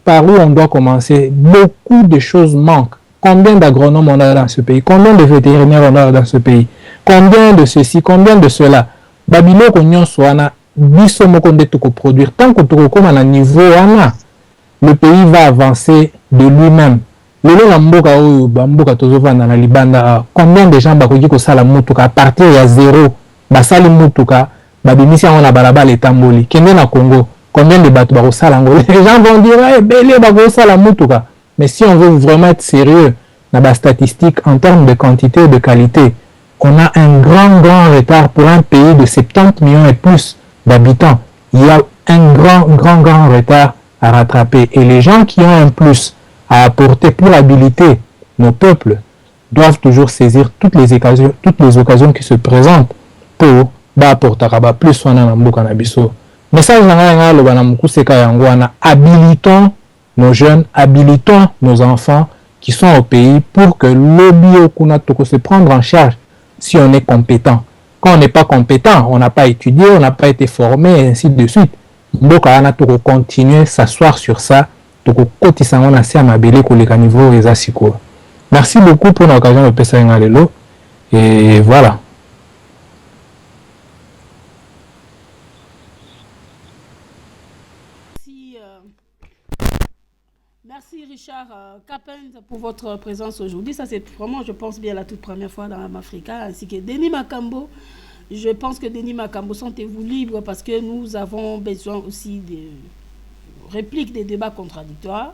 Speaker 3: par où on doit commencer. Beaucoup de choses manquent. Combien d'agronomes on a dans ce pays? Combien de vétérinaires on a dans ce pays? Combien de ceci? Combien de cela? Babilo konyon soana biso moko nde toko produire. Tant que toko comme à niveau wana, le pays va avancer de lui-même. Lelo na mboka oyo bamboka tozovanda na libanda, combien de gens bakoki ko sala mutuka à partir ya zéro, basali mutuka, babimisi yango na balabala etamboli. Kende na Congo, combien de bateaux bako sala ngo? Les gens vont dire belé bako sala mutuka. Mais si on veut vraiment être sérieux dans la statistique en termes de quantité et de qualité, on a un grand retard pour un pays de 70 millions et plus d'habitants. Il y a un grand retard à rattraper. Et les gens qui ont un plus à apporter pour habiliter nos peuples doivent toujours saisir toutes les occasions qui se présentent pour apporter plus soin dans le cannabis. Message habilitons nos jeunes, habilitons nos enfants qui sont au pays pour que l'obio se prendre en charge si on est compétent. Quand on n'est pas compétent, on n'a pas étudié, on n'a pas été formé, et ainsi de suite. Donc, on a tout continuer à s'asseoir sur ça, tout continuer à s'amabéler pour les niveaux et Merci beaucoup pour l'occasion de passer un lelo. Et voilà.
Speaker 2: Merci Richard Kapens pour votre présence aujourd'hui. Ça c'est vraiment, je pense, bien la toute première fois dans l'Africa, ainsi que Denis Makambo. Je pense que Denis Makambo, sentez-vous libre parce que nous avons besoin aussi de répliques des débats contradictoires.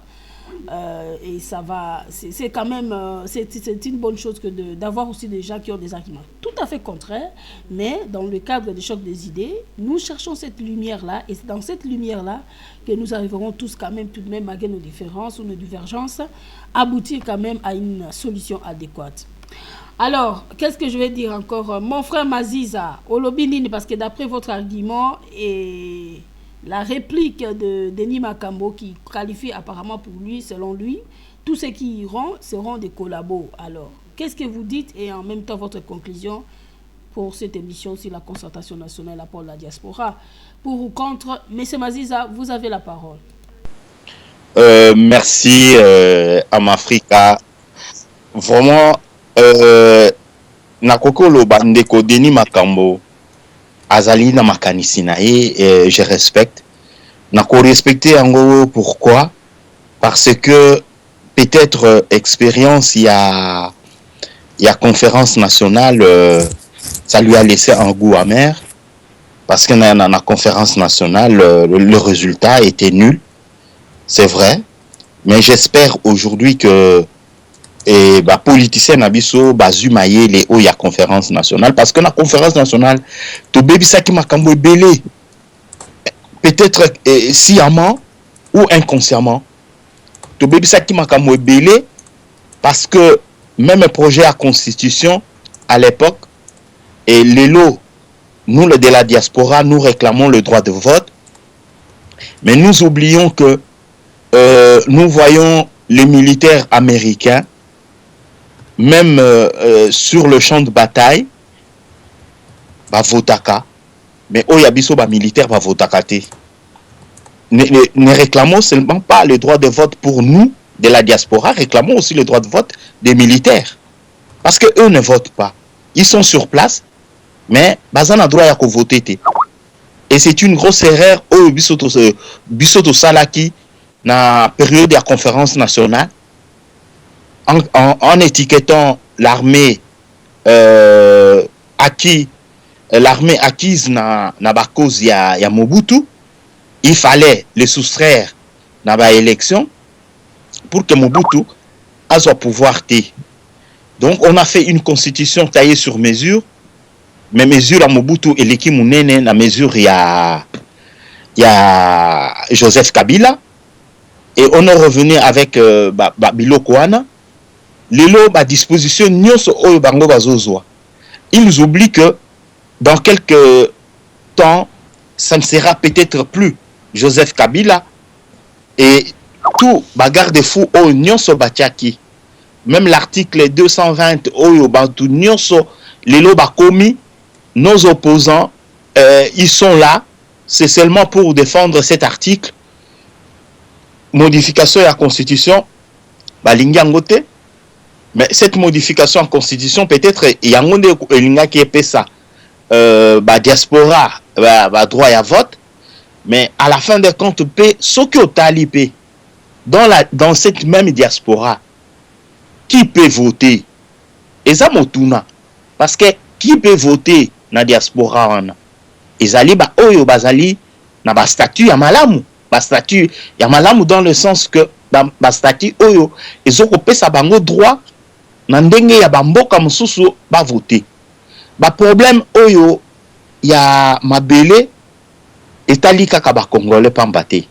Speaker 2: Et ça va, c'est quand même, c'est une bonne chose que d'avoir aussi des gens qui ont des arguments tout à fait contraires, mais dans le cadre des chocs des idées, nous cherchons cette lumière-là, et c'est dans cette lumière-là que nous arriverons tous quand même, tout de même, malgré nos différences ou nos divergences, aboutir quand même à une solution adéquate. Alors, qu'est-ce que je vais dire encore? Mon frère Maziza, Olobinini, parce que d'après votre argument et la réplique de Denis Makambo qui qualifie apparemment pour lui, selon lui, tous ceux qui iront seront des collabos. Alors, qu'est-ce que vous dites et en même temps votre conclusion pour cette émission sur la concertation nationale pour la diaspora? Pour ou contre? Monsieur Maziza, vous avez la parole.
Speaker 6: Merci Amafrika. Vraiment, nakoko loba ndeko Denis Makambo azali na makanisi na ye, je respecte. Nako respecter yango, pourquoi? Parce que peut-être expérience il y a conférence nationale, ça lui a laissé un goût amer parce que dans la conférence nationale le résultat était nul, c'est vrai, Mais j'espère aujourd'hui que et bah politicien nabiso bazumaye les hauts ya conférence nationale parce que la conférence nationale to baby saki makambo belé peut-être sciemment ou inconsciemment to baby saki makambo belé parce que même un projet à constitution à l'époque et les lots nous de la diaspora nous réclamons le droit de vote mais nous oublions que nous voyons les militaires américains même sur le champ de bataille, bah votaka, mais oyabiso ba militaire va votaka te. Ne réclamons seulement pas le droit de vote pour nous de la diaspora, réclamons aussi le droit de vote des militaires, parce que eux ne votent pas, ils sont sur place, mais bazan a droit à voter te. Et c'est une grosse erreur bisoto salaki na période de la conférence nationale. En étiquetant l'armée l'armée acquise na cause ya Mobutu, il fallait le soustraire na ba élection pour que Mobutu a son pouvoir te. Donc on a fait une constitution taillée sur mesure, mais mesure à Mobutu et l'équipe munene na mesure ya Joseph Kabila et on est revenu avec Biloko wana. Les lots à disposition ils oublient que dans quelques temps ça ne sera peut-être plus Joseph Kabila et tout bagarre de fou au nyonso batiaki même l'article 220 au bantu nyonso les lots bakomi nos opposants ils sont là c'est seulement pour défendre cet article modification de la constitution balingi angote. Mais cette modification en constitution, peut-être, il y a un monde qui est ça, diaspora, droit à vote, mais à la fin des comptes, ce qui est talipé, dans cette même diaspora, qui peut voter? Et ça, motuna. Parce que qui peut voter dans la diaspora? Et zali, oyo, bazali, na ba statut ya malamu. Ba statut ya malamu dans le sens que, ba statut oyo, ils ont coupé sa bango droit, na ndenge ya bamboka mususu ba voter. Ba problème oyo ya mabele etali kaka ba congolais pambate.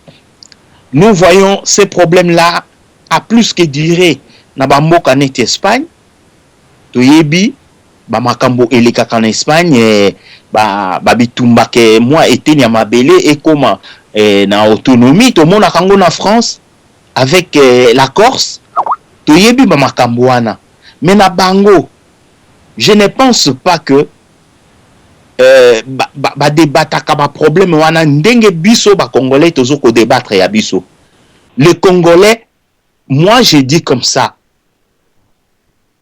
Speaker 6: Nous voyons ces problèmes là à plus que durer na bamboka net Espagne. Toyebi ba makambo eleka en Espagne ba bitumba ke moi eteni ya mabele et comment na autonomie to mona kango na France avec la Corse. Toyebi ba makambo wana. Mais na bango, je ne pense pas que débattre ba problème wana ndenge biso ba congolais tozoko débattre ya biso. Le congolais, moi j'ai dit comme ça.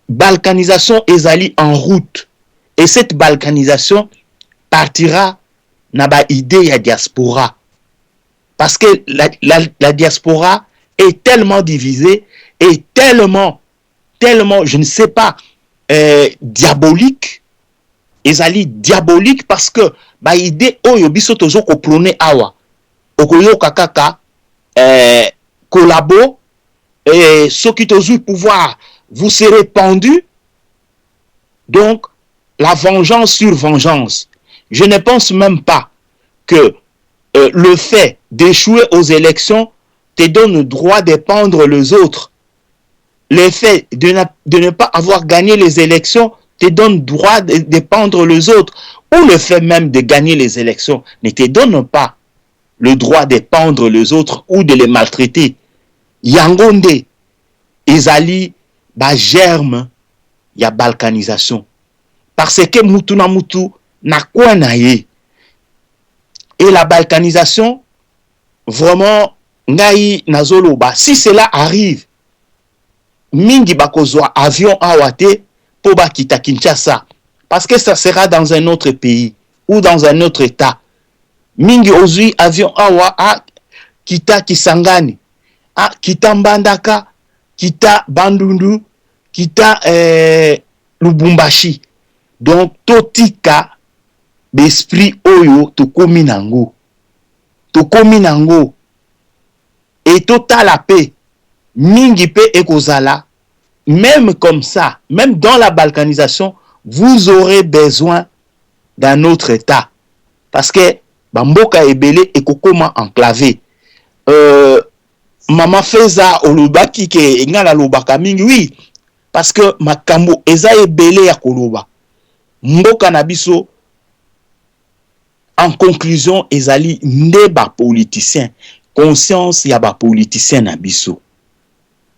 Speaker 6: Balkanisation ezali en route et cette balkanisation partira na ba idée ya diaspora. Parce que la diaspora est tellement divisée et tellement, je ne sais pas, diabolique. Ezali diabolique parce que ba idée oyo biso tozo ko prôner awa. Okoyo kakaka collabo et ceux qui tozo pouvoir vous serez pendus. Donc la vengeance sur vengeance. Je ne pense même pas que le fait d'échouer aux élections te donne le droit de pendre les autres. Le fait de ne pas avoir gagné les élections te donne le droit de pendre les autres. Ou le fait même de gagner les élections ne te donne pas le droit de pendre les autres ou de les maltraiter. Yangonde, ezali, ba germe, ya balkanisation. Parce que mutu na mutu, na kwa na ye. Et la balkanisation, vraiment, ngai nazoloba, si cela arrive, mingi bakozwa avion awate pour bakita Kinshasa, parce que ça sera dans un autre pays ou dans un autre état. Mingi ozui avion awa a kita Kisangani, a kita Mbandaka, kita Bandundu, kita Lubumbashi. Donc totika l'esprit oyo tokomi nango et total la paix mingi pe ekozala. Même comme ça, même dans la balkanisation, vous aurez besoin d'un autre État. Parce que Bamboka ebele ekokoma enclavé. Mama Feza olobaki ke ngala lobaka mingi, oui. Parce que makambo eza ebele ya koloba. Mboka na biso, en conclusion, ezali nde ba politicien. Conscience ya ba politicien na biso.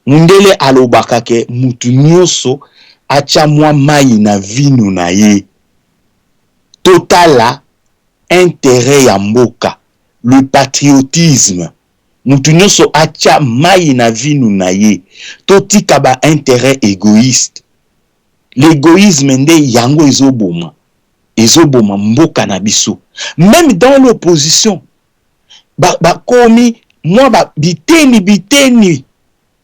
Speaker 6: Mundele alobaka ke mutu nyoso acha mwa mai na vino na ye. Totala intérêt ya mboka, le patriotisme. Mutu nyoso acha mai na vino na ye. Totika ba intérêt égoïste. L'égoïsme nde yango ezoboma. Ezoboma mboka na biso. Même dans l'opposition, komi moi biteni.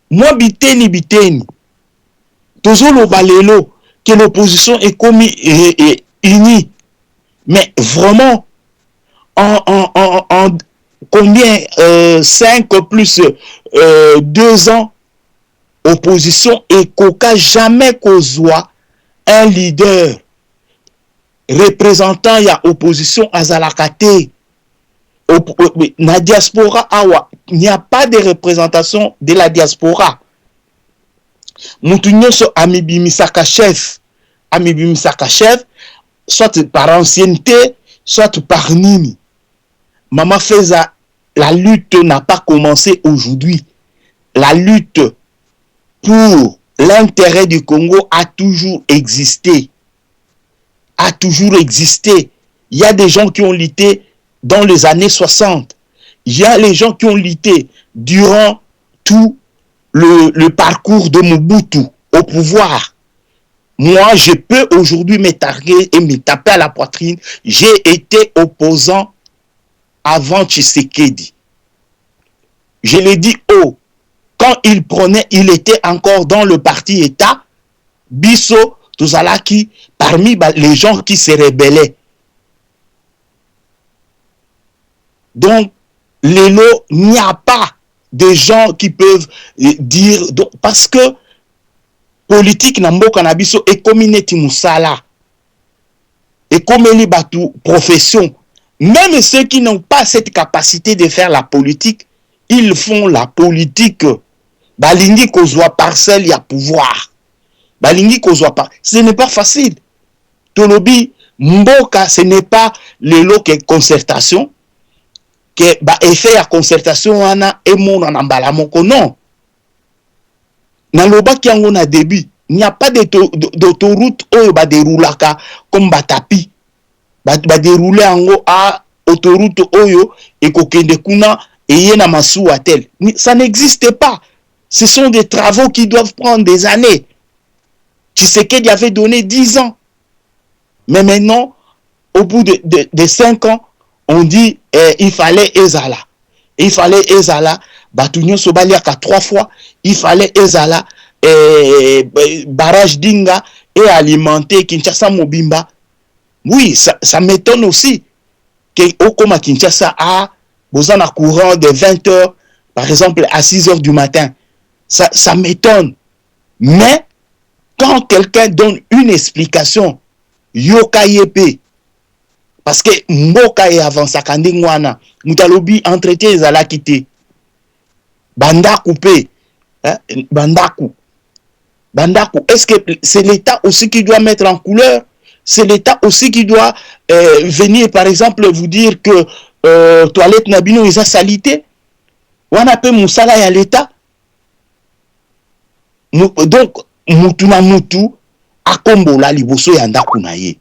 Speaker 6: Moi biteni. Tozolo balelo que l'opposition est commis unie. Mais vraiment, en combien 5 plus 2 ans, opposition et koka jamais kozwa un leader représentant ya opposition azalakate. Na diaspora awa, il n'y a pas de représentation de la diaspora. Mutu nyoso amibimisaka chef, soit par ancienneté, soit par nini. Mama Feza, la lutte n'a pas commencé aujourd'hui. La lutte pour l'intérêt du Congo a toujours existé. Il y a des gens qui ont lutté dans les années 60. Il y a les gens qui ont lutté durant tout le parcours de Mobutu au pouvoir. Moi, je peux aujourd'hui me targuer et me taper à la poitrine. J'ai été opposant avant Tshisekedi. Je l'ai dit haut. Quand il était encore dans le parti État, Bisso, Tozalaki, parmi les gens qui se rebellaient. Donc, Lélo, il n'y a pas de gens qui peuvent dire, parce que politique Nambo Kanabiso est comme Neti Moussala, et comme les Batou profession. Même ceux qui n'ont pas cette capacité de faire la politique, ils font la politique. Balingi kozwa parcelle ya pouvoir. Balingi kozwa pas. Ce n'est pas facile. Tolobi, Mboka, ce n'est pas le lot que concertation. Que ba effet ya concertation wana et mon anambala moko non. Dans le bas qui en a début, il n'y a pas d'autoroute où ba déroulaka comme batapi. Ba dérouler en haut à autoroute oyo et kokende kuna et yena masu atel. Ça n'existe pas. Ce sont des travaux qui doivent prendre des années. Tshisekedi avait donné 10 ans. Mais maintenant, au bout de 5 ans, on dit il fallait Ezala. Il fallait Ezala. Batunyo Sobaliaka 3 fois. Il fallait Ezala. Barrage Dinga et alimenter Kinshasa Mobimba. Oui, ça m'étonne aussi que Okoma Kinshasa a besoin d'un courant de 20 heures, par exemple à 6 heures du matin. Ça m'étonne. Mais quand quelqu'un donne une explication, Yoka Yepe, parce que Mboka est avant sa kandingwana, Moutalobi entretien ezala kité. Banda coupé. Bandaku. Est-ce que c'est l'État aussi qui doit mettre en couleur? C'est l'État aussi qui doit venir, par exemple, vous dire que toilette Nabino est salité. On appelle Moussala à l'État. Donc, Moutuna Moutou, à Kombola, Liboso et Andakunaye.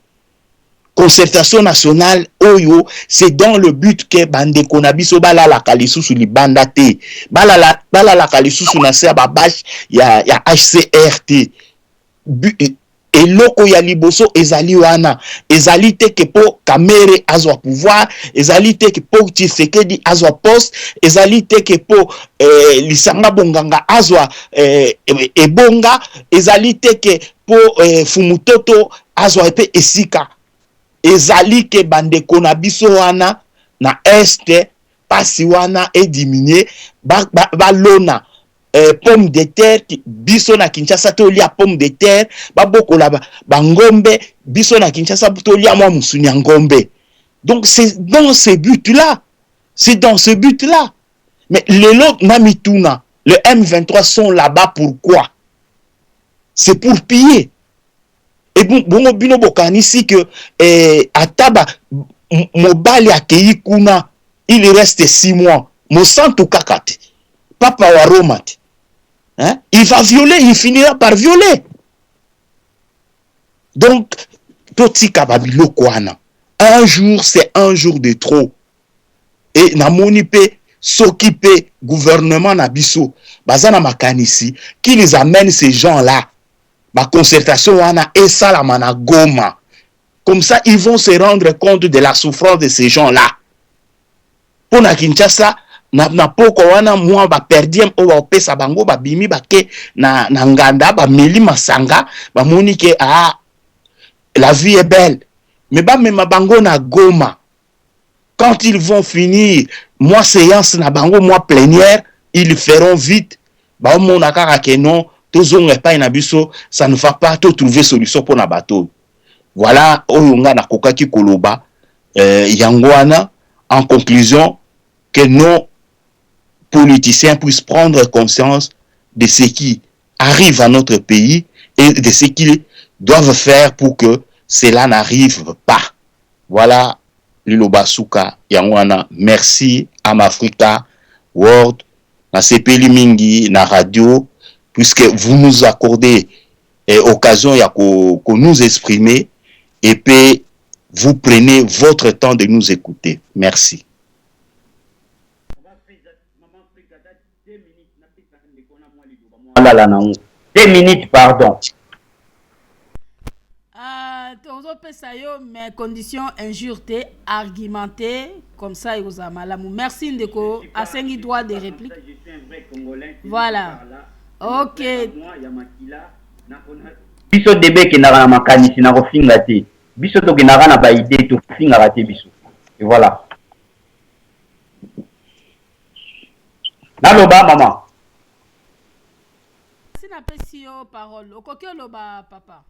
Speaker 6: Concertation nationale, Oyo, c'est dans le but que Bande Konabiso bala la Kalissu li bandate. Bala la Kalissu na se babash ya HCRT. Et loko ya liboso ezali wana. Ezali te ke po Kamere azwa pouvoir, ezali te ke po Tshisekedi azwa poste, ezali te ke po Lisanga Bonganga azwa ebonga, ezali te ke po Fumutoto azwa epe esika. Ezali ke bandeko na biso wana na este pasi wana e diminuer ba lona pomme de terre, biso na Kinshasa tolia pomme de terre, babokola bangombe, biso na Kinshasa tolia mwa musuni ngombe. Donc c'est dans ce but-là. C'est dans ce but-là. Mais les lots Namituna, le M23 sont là-bas pourquoi? C'est pour piller. Et bon, bino bokani ici que Ataba Mobali accueilli Kuna, il reste 6 mois. Mosanto Kakate, Papa Waromati. Hein? Il va violer, il finira par violer. Donc, Toti Kababilo Kwana. Un jour, c'est un jour de trop. Et Namoni pe s'occuper gouvernement Nabiso, Bazana Makanisi, qui les amène ces gens-là. Ma concertation wana et ça la mana goma. Comme ça, ils vont se rendre compte de la souffrance de ces gens-là. Pour na Kinshasa, na poko wana moi ba perdiem o ba pesa bango ba bimi ba ke na nganda ba meli masanga ba moni ke la vie est belle. Mais ba mema bango na goma. Quand ils vont finir moi séance na bango moi plénière, ils feront vite. Ba mona kaka ke non ça ne va pas trouver solution pour na bateau. Voilà, oyonga na kokaki koloba, yangwana, en conclusion, que nos politiciens puissent prendre conscience de ce qui arrive à notre pays et de ce qu'ils doivent faire pour que cela n'arrive pas. Voilà, Liloba Souka, yangwana, merci à Africa World, na CPL Mingi, na radio, puisque vous nous accordez occasion de nous exprimer et puis vous prenez votre temps de nous écouter. Merci.
Speaker 5: 2 minutes, pardon.
Speaker 2: Mes conditions injurées, argumentées, comme ça, ils ont mal. Merci Ndeko. À 5 droits de réplique. Voilà. Ok.
Speaker 5: Biso debe ki na makanisi na kofinga te. Biso to ki na ba idée to finga te biso. Et voilà. Naloba maman.
Speaker 2: Si na pesi yo parole, okoki loba papa.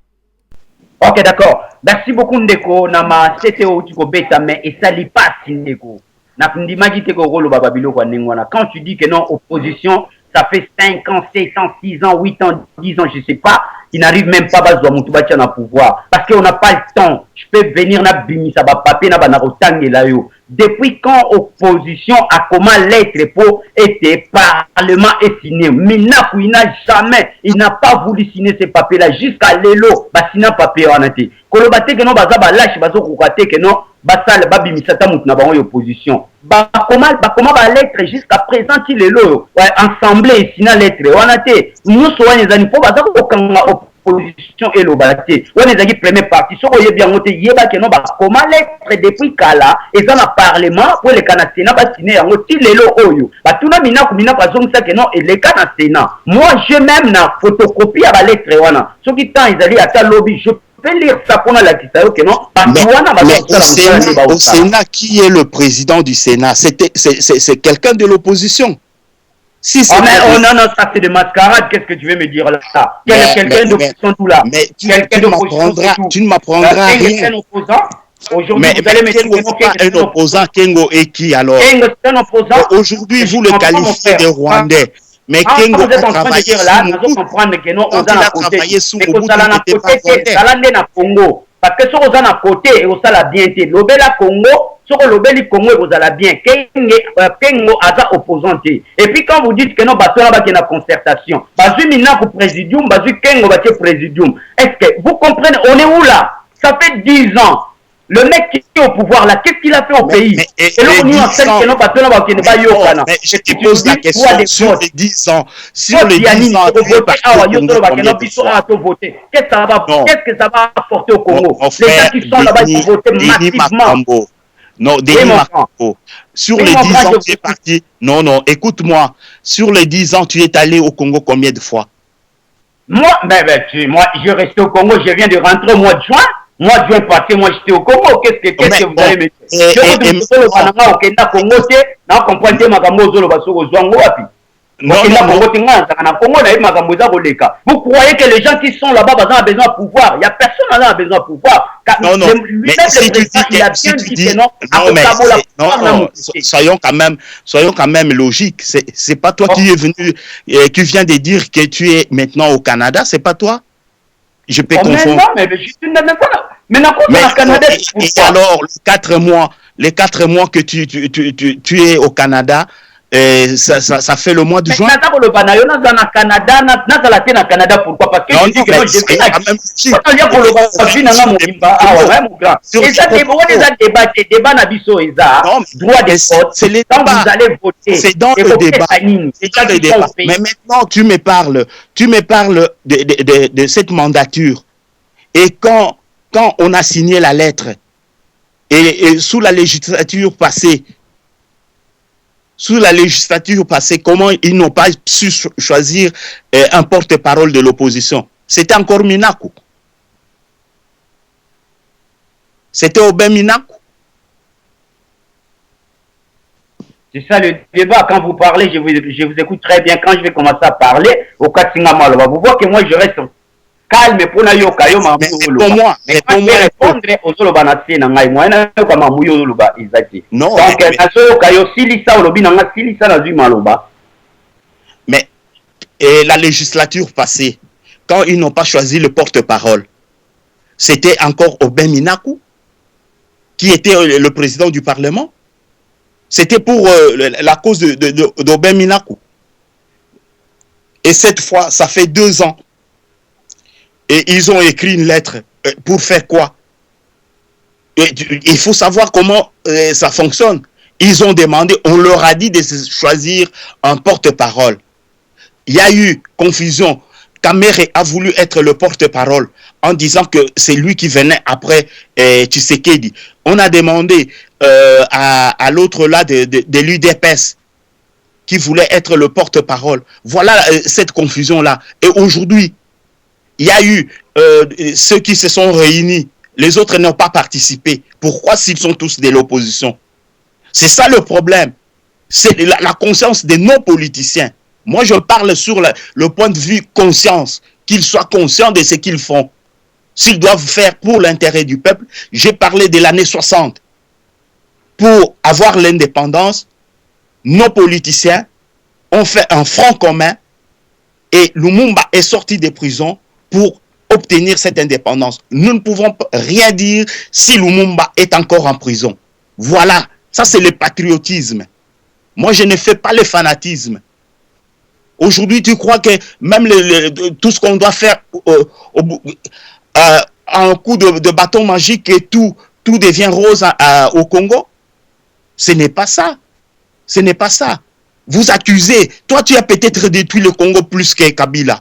Speaker 5: Ok, d'accord. Merci beaucoup Ndeko na ma CTO tiko beta mais et ça li pas Ndeko. Na ndimaki te ko loba babilo kwa nengwana. Quand tu dis que non opposition ça fait 5 ans, 7 ans, 6 ans, 8 ans, 10 ans, je ne sais pas. Ils n'arrivent même pas à Moutoubatia na pouvoir. Parce qu'on n'a pas le temps. Je peux venir na bimi, ça va papier na banarotang et là yo. Depuis quand opposition a comment l'être pour être parlement est signé. Maintenant, il n'a jamais, il n'a pas voulu signer ces papiers-là jusqu'à l'élo. Bah, sinon, papier en a été. Kolobate que non, bah, ça va lâcher, bah, ça va que non. Basal babi misata mutna bango opposition ba comment ba lettre jusqu'à présent il est là ensemble sina lettre on a été nous soyons les faut baza ko kanga opposition et l'obate on est à première partie so ko bien monter yeba que non ba comment lettre depuis kala et dans le parlement pour les canadiens ba signer yango il est là oyo ba tuna mina ba zong ça que non et les canadiens moi je même na photocopie à la lettre wana so qui temps ils allaient à ta lobby je lire ça pour la question que non
Speaker 6: mais au Sénat qui est le président du Sénat c'est quelqu'un de l'opposition si
Speaker 5: oh, mais, non ça c'est de mascarade qu'est-ce que tu veux me dire là quelqu'un d'opposition tout là
Speaker 6: mais tu ne m'apprendras rien aujourd'hui vous allez me dire un opposant Kengo et qui alors aujourd'hui vous le qualifiez de Rwandais. Mais Kengo a travaillé là, nous devons comprendre que non, on a travaillé sous le bout
Speaker 5: de Congo. Parce que si on a à côté, et on a bien été. L'obéla Congo, sur l'obéli Congo, vous allez bien. Kengo a opposanté. Et puis quand vous dites que non, bateau là-bas qu'il y a une concertation, basu mina pour présidium, basu Kengo va présidium. Est-ce que vous comprenez, on est où là? Ça fait 10 ans. Le mec qui est au pouvoir là, qu'est-ce qu'il a fait au pays?
Speaker 6: Et là, on y a celle qui n'est pas mais je te pose la question sur les 10 ans. Sur les 10 ans,
Speaker 5: qu'est-ce que ça va apporter au Congo? Les gens qui sont là-bas, ils vont voter massivement.
Speaker 6: Non, sur les 10 ans, tu es parti. Non, écoute-moi. Sur les 10 ans, tu es allé au Congo combien de fois?
Speaker 5: Moi, je reste au Congo, je viens de rentrer au mois de juin. Moi, je viens passer, moi j'étais au Congo. Qu'est-ce que vous allez me dire? Je vous dis que le Congo, Vous croyez que les gens qui sont là-bas ont besoin de pouvoir. Il n'y a personne qui a besoin de pouvoir.
Speaker 6: Non, mais si tu dis non, soyons quand même logiques. C'est pas toi qui est venu, qui vient de dire que tu es maintenant au Canada, c'est pas toi. Je peux confondre.
Speaker 5: Mais je suis maintenant au Canada.
Speaker 6: Et alors, les 4 mois que tu es au Canada, ça fait le mois de juin.
Speaker 5: Pourquoi? Parce que je dis que je suis
Speaker 6: c'est les débats. C'est dans le débat. Mais maintenant, tu me parles de cette mandature. Et quand on a signé la lettre, et sous la législature passée, comment ils n'ont pas su choisir un porte-parole de l'opposition? C'était encore Minaku. C'était Aubin Minaku.
Speaker 5: C'est ça le débat. Quand vous parlez, je vous écoute très bien. Quand je vais commencer à parler, au Katinga Maloba, vous voyez que moi, je reste calme pour na yo kayo ma
Speaker 6: mais pour moi
Speaker 5: répondre aux Zoloba na sena ngai moi na yo kama muyo Zoloba exactement.
Speaker 6: Non.
Speaker 5: Donc na so kayo silisa olobi na nga silisa na zui maloba.
Speaker 6: Mais la législature passée, quand ils n'ont pas choisi le porte-parole, c'était encore Aubin Minaku qui était le président du Parlement. C'était pour la cause d'Aubin Minaku. Et cette fois, ça fait 2 ans. Et ils ont écrit une lettre pour faire quoi? Il faut savoir comment ça fonctionne. Ils ont demandé, on leur a dit de choisir un porte-parole. Il y a eu confusion. Kamere a voulu être le porte-parole en disant que c'est lui qui venait après Tshisekedi. On a demandé à l'autre là de l'UDPS qui voulait être le porte-parole. Voilà cette confusion-là. Et aujourd'hui, il y a eu ceux qui se sont réunis, les autres n'ont pas participé. Pourquoi s'ils sont tous de l'opposition? C'est ça le problème. C'est la conscience de nos politiciens. Moi, je parle sur le point de vue conscience, qu'ils soient conscients de ce qu'ils font. S'ils doivent faire pour l'intérêt du peuple, j'ai parlé de l'année 60. Pour avoir l'indépendance, nos politiciens ont fait un front commun et Lumumba est sorti des prisons pour obtenir cette indépendance. Nous ne pouvons rien dire si Lumumba est encore en prison. Voilà, ça c'est le patriotisme. Moi je ne fais pas le fanatisme. Aujourd'hui tu crois que même tout ce qu'on doit faire un coup de bâton magique et tout devient rose au Congo? Ce n'est pas ça. Ce n'est pas ça. Vous accusez, toi tu as peut-être détruit le Congo plus que Kabila.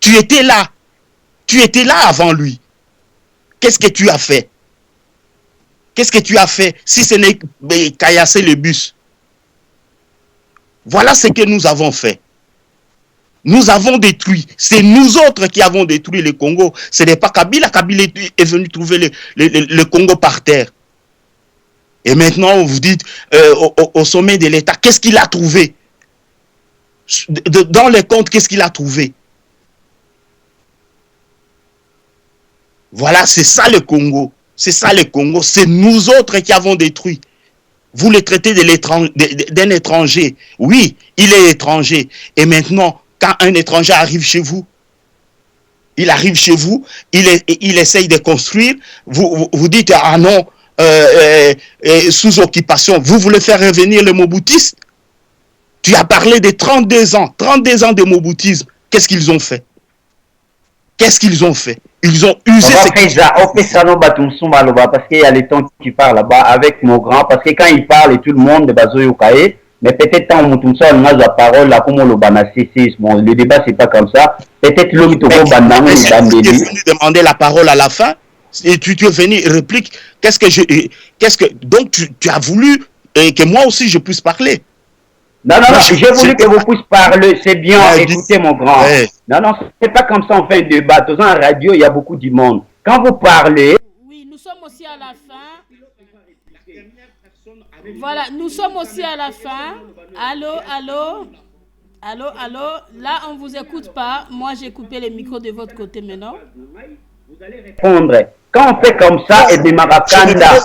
Speaker 6: Tu étais là. Tu étais là avant lui. Qu'est-ce que tu as fait? Qu'est-ce que tu as fait si ce n'est caillasser le bus? Voilà ce que nous avons fait. Nous avons détruit. C'est nous autres qui avons détruit le Congo. Ce n'est pas Kabila. Kabila est venu trouver le Congo par terre. Et maintenant, vous dites au sommet de l'État, qu'est-ce qu'il a trouvé? Dans les comptes, qu'est-ce qu'il a trouvé? Voilà, c'est ça le Congo. C'est ça le Congo. C'est nous autres qui avons détruit. Vous le traitez d'un étranger. Oui, il est étranger. Et maintenant, quand un étranger arrive chez vous, il essaye de construire. Vous dites, ah non, sous occupation. Vous voulez faire revenir le moboutisme? Tu as parlé de 32 ans de moboutisme. Qu'est-ce qu'ils ont fait? Qu'est-ce qu'ils ont fait? Ils ont usé
Speaker 5: parce qu'il y a les temps qui parlent là-bas avec mon grand, parce que quand il parle et tout le monde, mais peut-être quand on a la parole, là, comme on le débat, c'est pas comme ça. Peut-être l'homme qui est
Speaker 6: venu demander la parole à la fin, et tu es venu réplique, donc tu as voulu que moi aussi je puisse parler.
Speaker 5: Non, j'ai voulu que vous puissiez parler, c'est bien, écoutez mon grand. Ouais. Non, c'est pas comme ça on fait un débat. Dans la radio, il y a beaucoup de monde. Quand vous parlez...
Speaker 2: Oui, nous sommes aussi à la fin. Voilà, nous sommes aussi à la fin. Allô? Allô, allô, là on vous écoute pas. Moi j'ai coupé les micros de votre côté maintenant.
Speaker 5: Répondre. Quand on fait comme ça, et des marakanda.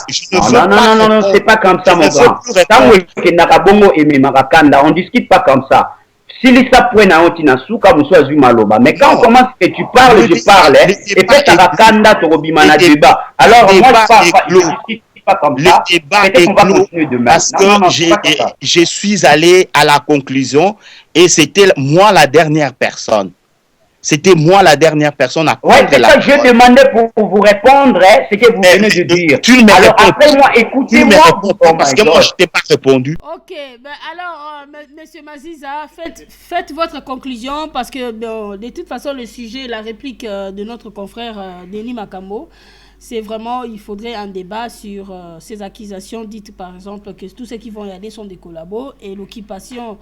Speaker 5: Non, c'est pas comme ça, mon grand. Quand on discute pas comme ça. Si les sapoués n'a pas na souka, vous soyez maloba. Mais quand on commence que tu parles, je parle, et fait tarakanda, tu robimana débat. Alors moi je discute pas comme ça.
Speaker 6: Le débat est clos parce que je suis allé à la conclusion et c'était moi la dernière personne. C'était moi la dernière personne à prendre
Speaker 5: c'est ça que je demandais pour vous répondre, ce que vous venez de dire.
Speaker 6: Tu ne me
Speaker 5: alors
Speaker 6: réponds
Speaker 5: après moi, écoutez-moi.
Speaker 6: Parce que moi, je t'ai pas répondu.
Speaker 2: Ok, ben alors, Monsieur Maziza, faites votre conclusion parce que de toute façon, le sujet, la réplique de notre confrère Denis Makambo, c'est vraiment, il faudrait un débat sur ces accusations dites, par exemple, que tous ceux qui vont y aller sont des collabos et l'occupation...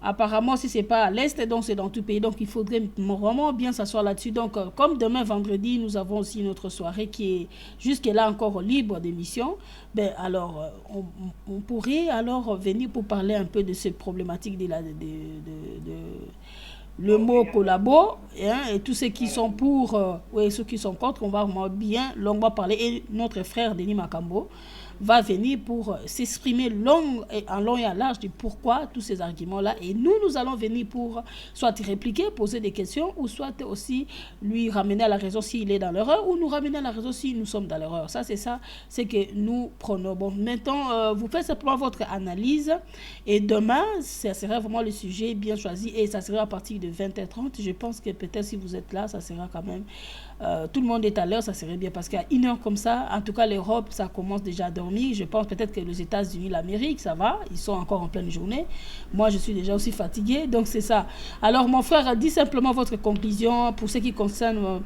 Speaker 2: Apparemment, si ce n'est pas à l'Est, donc c'est dans tout pays. Donc, il faudrait vraiment bien s'asseoir là-dessus. Donc, comme demain, vendredi, nous avons aussi notre soirée qui est jusque-là encore libre d'émission. Ben, alors, on pourrait alors venir pour parler un peu de cette problématique le mot collabo, hein, et tous ceux qui sont pour et ceux qui sont contre, on va vraiment bien longuement parler. Et notre frère Denis Makambo va venir pour s'exprimer en long et en large de pourquoi tous ces arguments-là. Et nous allons venir pour soit répliquer, poser des questions, ou soit aussi lui ramener à la raison s'il est dans l'erreur, ou nous ramener à la raison si nous sommes dans l'erreur. Ça, c'est que nous prenons. Bon, maintenant, vous faites simplement votre analyse. Et demain, ça sera vraiment le sujet bien choisi. Et ça sera à partir de 20h30. Je pense que peut-être si vous êtes là, ça sera quand même... tout le monde est à l'heure, ça serait bien. Parce qu'à une heure comme ça, en tout cas, l'Europe, ça commence déjà à dormir. Je pense peut-être que les États-Unis, l'Amérique, ça va. Ils sont encore en pleine journée. Moi, je suis déjà aussi fatiguée. Donc, c'est ça. Alors, mon frère, dit simplement votre conclusion pour ce qui concerne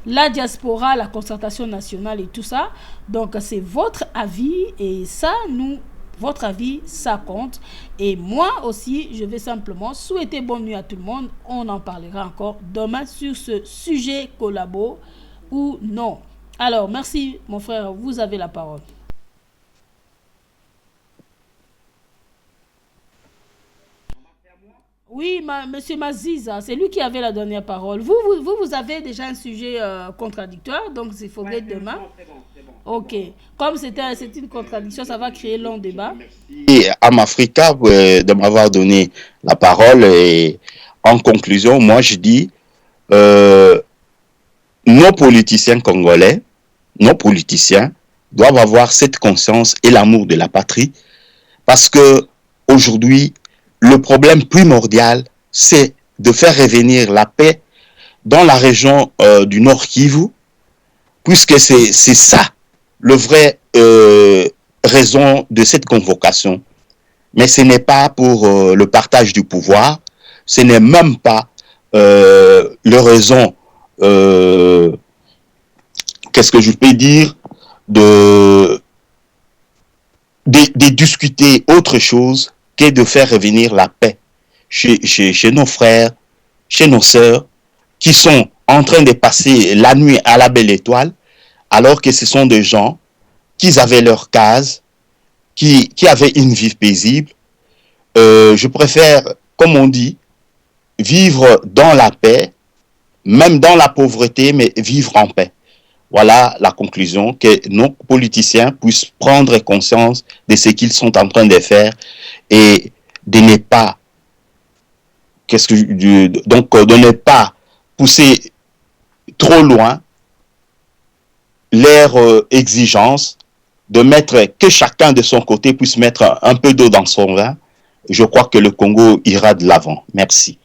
Speaker 2: la diaspora, la concertation nationale et tout ça. Donc, c'est votre avis. Et ça, votre avis, ça compte. Et moi aussi, je vais simplement souhaiter bonne nuit à tout le monde. On en parlera encore demain sur ce sujet collabo ou non. Alors, merci, mon frère. Vous avez la parole. Oui, Monsieur Maziza, c'est lui qui avait la dernière parole. Vous avez déjà un sujet contradictoire, donc il faudrait demain. C'est bon. Ok. Comme c'est une contradiction, ça va créer long débat.
Speaker 6: Merci à Mafrika de m'avoir donné la parole. Et en conclusion, moi je dis, nos politiciens congolais, nos politiciens doivent avoir cette conscience et l'amour de la patrie, parce que aujourd'hui, le problème primordial, c'est de faire revenir la paix dans la région du Nord Kivu, puisque c'est ça, le vrai raison de cette convocation. Mais ce n'est pas pour le partage du pouvoir, ce n'est même pas le raison, qu'est-ce que je peux dire, de discuter autre chose que de faire revenir la paix chez nos frères, chez nos sœurs, qui sont en train de passer la nuit à la belle étoile, alors que ce sont des gens qui avaient leur case, qui avaient une vie paisible. Je préfère, comme on dit, vivre dans la paix, même dans la pauvreté, mais vivre en paix. Voilà la conclusion, que nos politiciens puissent prendre conscience de ce qu'ils sont en train de faire et de ne pas, de ne pas pousser trop loin leurs exigences, de mettre que chacun de son côté puisse mettre un peu d'eau dans son vin. Je crois que le Congo ira de l'avant. Merci.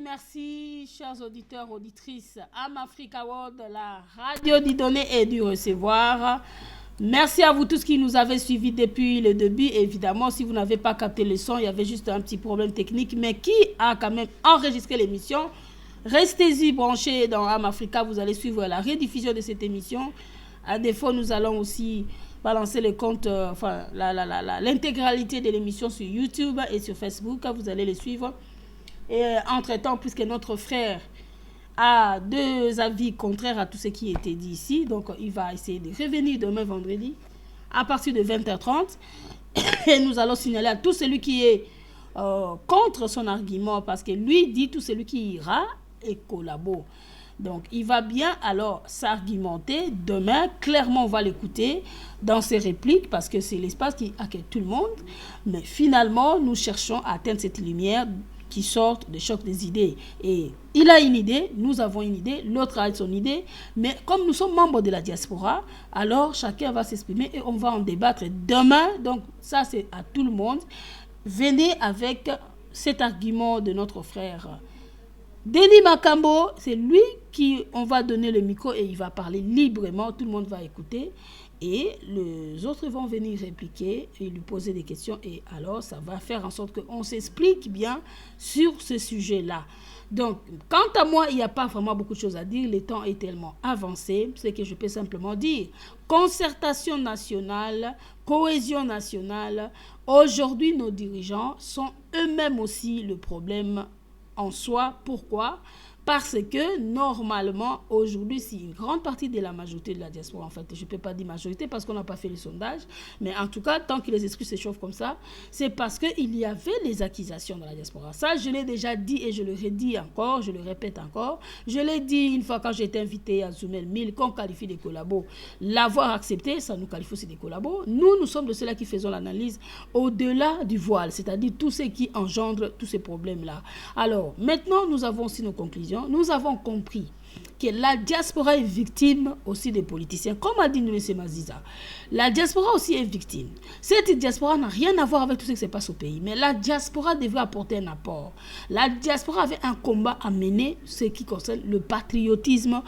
Speaker 2: Merci, chers auditeurs, auditrices. Am Africa World, la radio du donner et du recevoir. Merci à vous tous qui nous avez suivis depuis le début. Évidemment, si vous n'avez pas capté le son, il y avait juste un petit problème technique, mais qui a quand même enregistré l'émission. Restez-y branchés dans Am Africa, vous allez suivre la rediffusion de cette émission. À défaut, nous allons aussi balancer les comptes, l'intégralité de l'émission sur YouTube et sur Facebook. Vous allez les suivre. Et entre-temps, puisque notre frère a deux avis contraires à tout ce qui a été dit ici. Donc, il va essayer de revenir demain vendredi à partir de 20h30. Et nous allons signaler à tout celui qui est contre son argument, parce que lui dit tout celui qui ira et collabore. Donc, il va bien alors s'argumenter. Demain, clairement, on va l'écouter dans ses répliques parce que c'est l'espace qui accueille tout le monde. Mais finalement, nous cherchons à atteindre cette lumière qui sort de choc des idées. Et il a une idée, nous avons une idée, l'autre a son idée. Mais comme nous sommes membres de la diaspora, alors chacun va s'exprimer et on va en débattre demain. Donc, ça, c'est à tout le monde. Venez avec cet argument de notre frère Denis Makambo, c'est lui qui, on va donner le micro et il va parler librement, tout le monde va écouter et les autres vont venir répliquer et lui poser des questions et alors ça va faire en sorte qu'on s'explique bien sur ce sujet-là. Donc, quant à moi, il n'y a pas vraiment beaucoup de choses à dire, le temps est tellement avancé, ce que je peux simplement dire. Concertation nationale, cohésion nationale, aujourd'hui nos dirigeants sont eux-mêmes aussi le problème en soi. Pourquoi? Parce que normalement, aujourd'hui, si une grande partie de la majorité de la diaspora, en fait, je ne peux pas dire majorité parce qu'on n'a pas fait le sondage, mais en tout cas, tant que les esprits s'échauffent comme ça, c'est parce qu'il y avait les accusations dans la diaspora. Ça, je l'ai déjà dit et je le redis encore, je le répète encore. Je l'ai dit une fois quand j'ai été invité à Zoumel 1000, qu'on qualifie des collabos. L'avoir accepté, ça nous qualifie aussi des collabos. Nous sommes de ceux-là qui faisons l'analyse au-delà du voile, c'est-à-dire tout ce qui engendre tous ces problèmes-là. Alors, maintenant, nous avons aussi nos conclusions. Nous avons compris que la diaspora est victime aussi des politiciens. Comme a dit M. Maziza, la diaspora aussi est victime. Cette diaspora n'a rien à voir avec tout ce qui se passe au pays, mais la diaspora devrait apporter un apport. La diaspora avait un combat à mener, ce qui concerne le patriotisme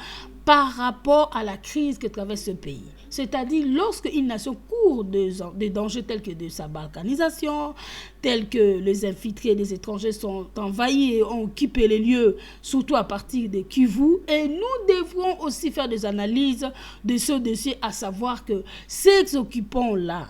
Speaker 2: par rapport à la crise que traverse ce pays. C'est-à-dire lorsqu'une nation court des dangers tels que de sa balkanisation, tels que les infiltrés des étrangers sont envahis et ont occupé les lieux, surtout à partir de Kivu. Et nous devrons aussi faire des analyses de ce dossier, à savoir que ces occupants-là,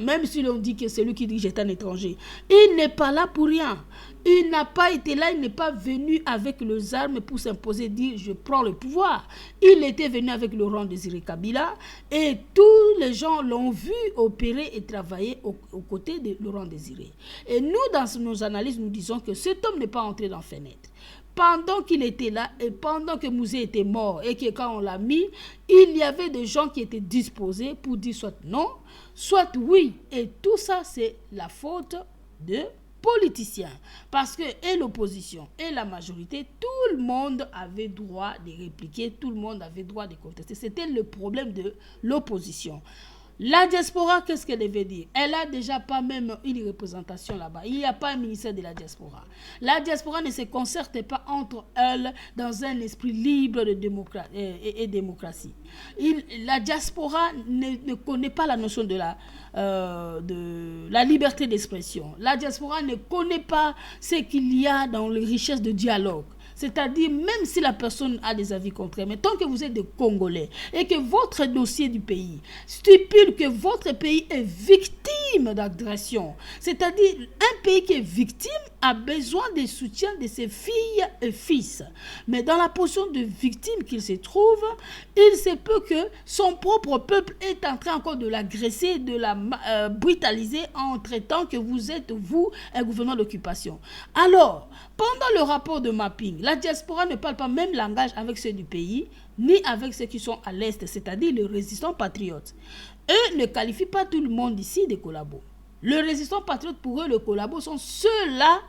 Speaker 2: même si l'on dit que c'est lui qui dit j'étais un étranger, il n'est pas là pour rien. Il n'a pas été là, il n'est pas venu avec les armes pour s'imposer, dire je prends le pouvoir. Il était venu avec Laurent Désiré Kabila et tous les gens l'ont vu opérer et travailler aux côtés de Laurent Désiré. Et nous, dans nos analyses, nous disons que cet homme n'est pas entré dans fenêtre. Pendant qu'il était là et pendant que Mouzé était mort et que quand on l'a mis, il y avait des gens qui étaient disposés pour dire soit non, soit oui. Et tout ça, c'est la faute de politiciens. Parce que et l'opposition et la majorité, tout le monde avait droit de répliquer, tout le monde avait droit de contester. C'était le problème de l'opposition. La diaspora, qu'est-ce qu'elle devait dire? Elle a déjà pas même une représentation là-bas. Il n'y a pas un ministère de la diaspora. La diaspora ne se concerte pas entre elles dans un esprit libre de démocratie. La diaspora ne connaît pas la notion de la liberté d'expression. La diaspora ne connaît pas ce qu'il y a dans les richesses de dialogue. C'est-à-dire, même si la personne a des avis contraires, mais tant que vous êtes des Congolais et que votre dossier du pays stipule que votre pays est victime d'agression, c'est-à-dire un pays qui est victime a besoin du soutien de ses filles et fils. Mais dans la position de victime qu'il se trouve, il se peut que son propre peuple est en train encore de l'agresser, de la brutaliser en traitant que vous êtes, vous, un gouvernement d'occupation. Alors, pendant le rapport de mapping, la diaspora ne parle pas même langage avec ceux du pays, ni avec ceux qui sont à l'Est, c'est-à-dire les résistants patriotes. Eux ne qualifient pas tout le monde ici des collabos. Les résistants patriotes, pour eux, les collabos sont ceux-là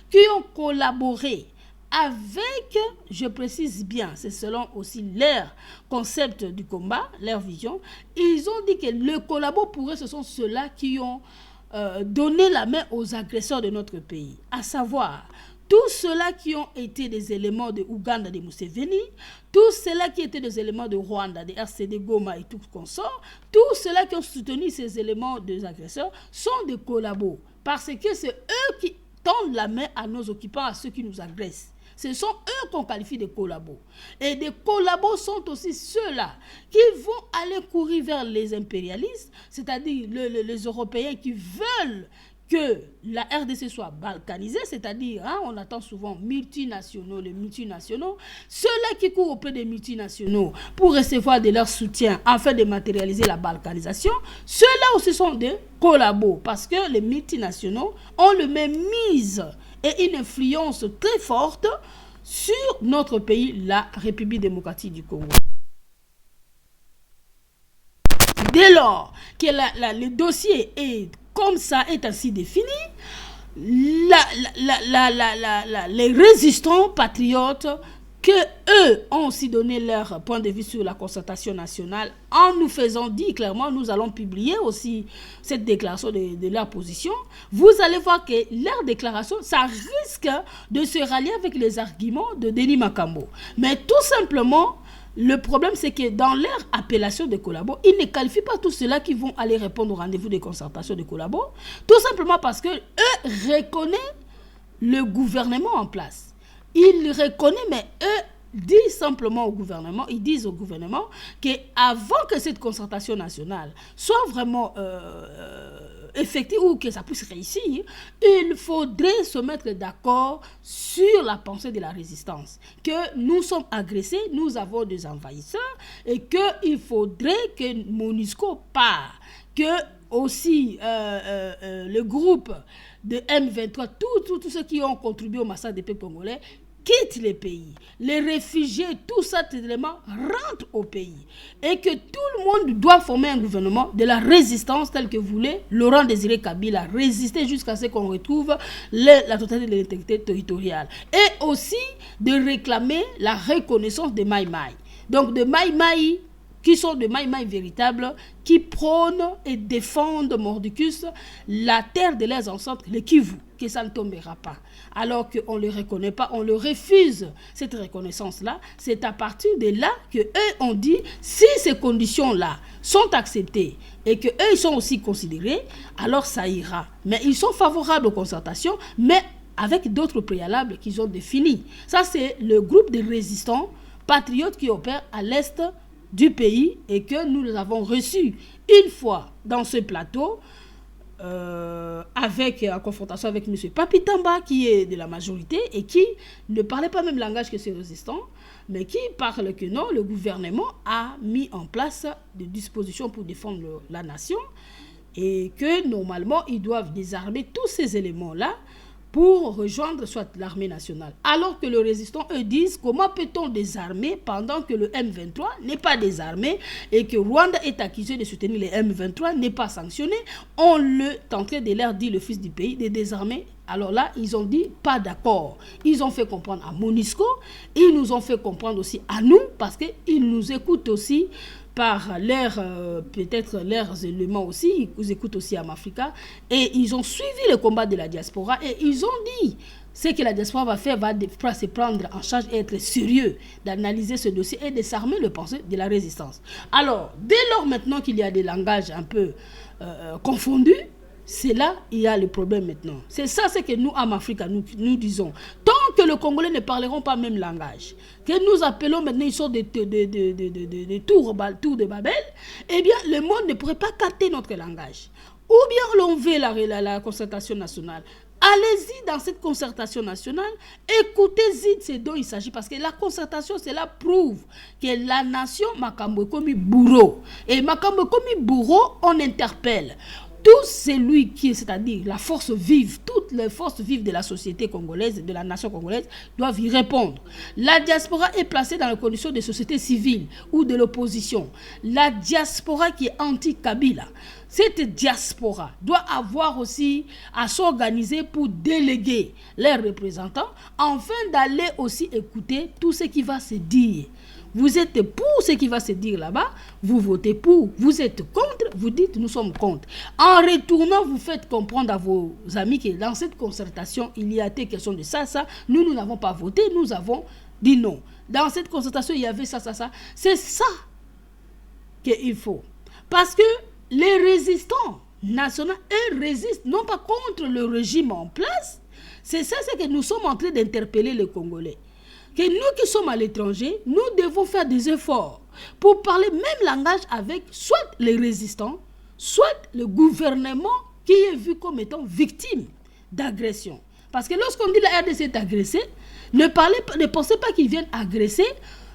Speaker 2: qui ont collaboré avec, je précise bien, c'est selon aussi leur concept du combat, leur vision, ils ont dit que les collabos, pour eux, ce sont ceux-là qui ont donné la main aux agresseurs de notre pays, à savoir tous ceux-là qui ont été des éléments de Ouganda, de Museveni, tous ceux-là qui étaient des éléments de Rwanda, de RCD Goma et tout consort, tous ceux-là qui ont soutenu ces éléments des agresseurs sont des collabos. Parce que c'est eux qui tendent la main à nos occupants, à ceux qui nous agressent. Ce sont eux qu'on qualifie de collabos. Et des collabos sont aussi ceux-là qui vont aller courir vers les impérialistes, c'est-à-dire les Européens qui veulent que la RDC soit balkanisée, c'est-à-dire, on attend souvent multinationaux, les multinationaux, ceux-là qui courent auprès des multinationaux pour recevoir de leur soutien afin de matérialiser la balkanisation, ceux-là aussi sont des collabos, parce que les multinationaux ont le même mise et une influence très forte sur notre pays, la République démocratique du Congo. Dès lors que le dossier est comme ça, est ainsi défini, les résistants patriotes que eux ont aussi donné leur point de vue sur la concertation nationale, en nous faisant dire clairement, nous allons publier aussi cette déclaration de leur position, vous allez voir que leur déclaration, ça risque de se rallier avec les arguments de Denis Makambo. Mais tout simplement, le problème, c'est que dans leur appellation de collabo, ils ne qualifient pas tous ceux-là qui vont aller répondre au rendez-vous de concertation de collabo, tout simplement parce que eux reconnaissent le gouvernement en place. Ils reconnaissent, mais eux disent simplement au gouvernement, ils disent au gouvernement qu'avant que cette concertation nationale soit vraiment effective ou que ça puisse réussir, il faudrait se mettre d'accord sur la pensée de la résistance. Que nous sommes agressés, nous avons des envahisseurs et qu'il faudrait que MONUSCO part, que aussi le groupe de M23, tous ceux qui ont contribué au massacre des peuples congolais, quittent les pays. Les réfugiés, tout ça, éléments rentrent au pays. Et que tout le monde doit former un gouvernement de la résistance tel que voulait Laurent Désiré Kabila, résister jusqu'à ce qu'on retrouve la totalité de l'intégrité territoriale. Et aussi de réclamer la reconnaissance des Maï-Maï. Donc de Maï-Maï, qui sont des Maï-Maï véritables, qui prônent et défendent Mordicus, la terre de leurs ancêtres, le Kivu, que ça ne tombera pas. Alors qu'on ne le reconnaît pas, on le refuse, cette reconnaissance-là. C'est à partir de là qu'eux ont dit, si ces conditions-là sont acceptées et qu'eux ils sont aussi considérés, alors ça ira. Mais ils sont favorables aux concertations, mais avec d'autres préalables qu'ils ont définis. Ça, c'est le groupe de résistants patriotes qui opèrent à l'est du pays et que nous avons reçu une fois dans ce plateau en confrontation avec M. Papitamba qui est de la majorité et qui ne parlait pas même langage que ces résistants, mais qui parle que non, le gouvernement a mis en place des dispositions pour défendre la nation et que normalement ils doivent désarmer tous ces éléments-là pour rejoindre soit l'armée nationale. Alors que les résistants, eux, disent comment peut-on désarmer pendant que le M23 n'est pas désarmé et que Rwanda est accusé de soutenir les M23, n'est pas sanctionné. On le tentait de leur dire, le fils du pays, de désarmer. Alors là, ils ont dit pas d'accord. Ils ont fait comprendre à MONUSCO, ils nous ont fait comprendre aussi à nous, parce qu'ils nous écoutent aussi par peut-être leurs éléments aussi, ils nous écoutent aussi à Mafrika, et ils ont suivi le combat de la diaspora, et ils ont dit, ce que la diaspora va faire, va se prendre en charge et être sérieux, d'analyser ce dossier et de s'armer le pensée de la résistance. Alors, dès lors maintenant qu'il y a des langages un peu confondus, c'est là il y a le problème maintenant. C'est ça, c'est que nous, en Afrique, nous disons. Tant que les Congolais ne parleront pas le même langage, que nous appelons maintenant, ils sont des tours de Babel, eh bien, le monde ne pourrait pas capter notre langage. Ou bien l'on veut la concertation nationale. Allez-y dans cette concertation nationale, écoutez-y de ce dont il s'agit, parce que la concertation, cela prouve que la nation Makambo Komi bourreau. Et Makambo Komi bourreau, on interpelle tout celui qui, c'est-à-dire la force vive, toutes les forces vives de la société congolaise, de la nation congolaise, doivent y répondre. La diaspora est placée dans les conditions de société civile ou de l'opposition. La diaspora qui est anti-Kabila, cette diaspora doit avoir aussi à s'organiser pour déléguer leurs représentants, afin d'aller aussi écouter tout ce qui va se dire. Vous êtes pour ce qui va se dire là-bas, vous votez pour. Vous êtes contre, vous dites nous sommes contre. En retournant, vous faites comprendre à vos amis que dans cette concertation, il y a été question de ça. Nous n'avons pas voté, nous avons dit non. Dans cette concertation, il y avait ça. C'est ça qu'il faut. Parce que les résistants nationaux, eux résistent non pas contre le régime en place. C'est ça, c'est que nous sommes en train d'interpeller les Congolais. Que nous qui sommes à l'étranger, nous devons faire des efforts pour parler même langage avec soit les résistants, soit le gouvernement qui est vu comme étant victime d'agression. Parce que lorsqu'on dit la RDC est agressée, ne pensez pas qu'ils viennent agresser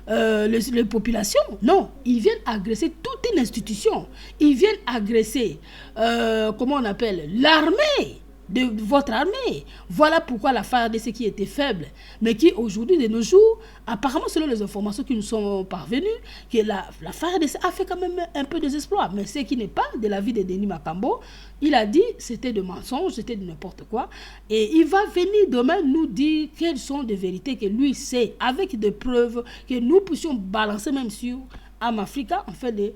Speaker 2: les populations. Non, ils viennent agresser toute une institution. Ils viennent agresser, comment on appelle, l'armée. De votre armée. Voilà pourquoi la FARDC qui était faible, mais qui aujourd'hui, de nos jours, apparemment selon les informations qui nous sont parvenues, que la FARDC a fait quand même un peu des exploits. Mais ce qui n'est pas de l'avis de Denis Makambo, il a dit c'était de mensonges, c'était de n'importe quoi. Et il va venir demain nous dire quelles sont des vérités que lui sait, avec des preuves que nous puissions balancer même sur Amafrica, en fait,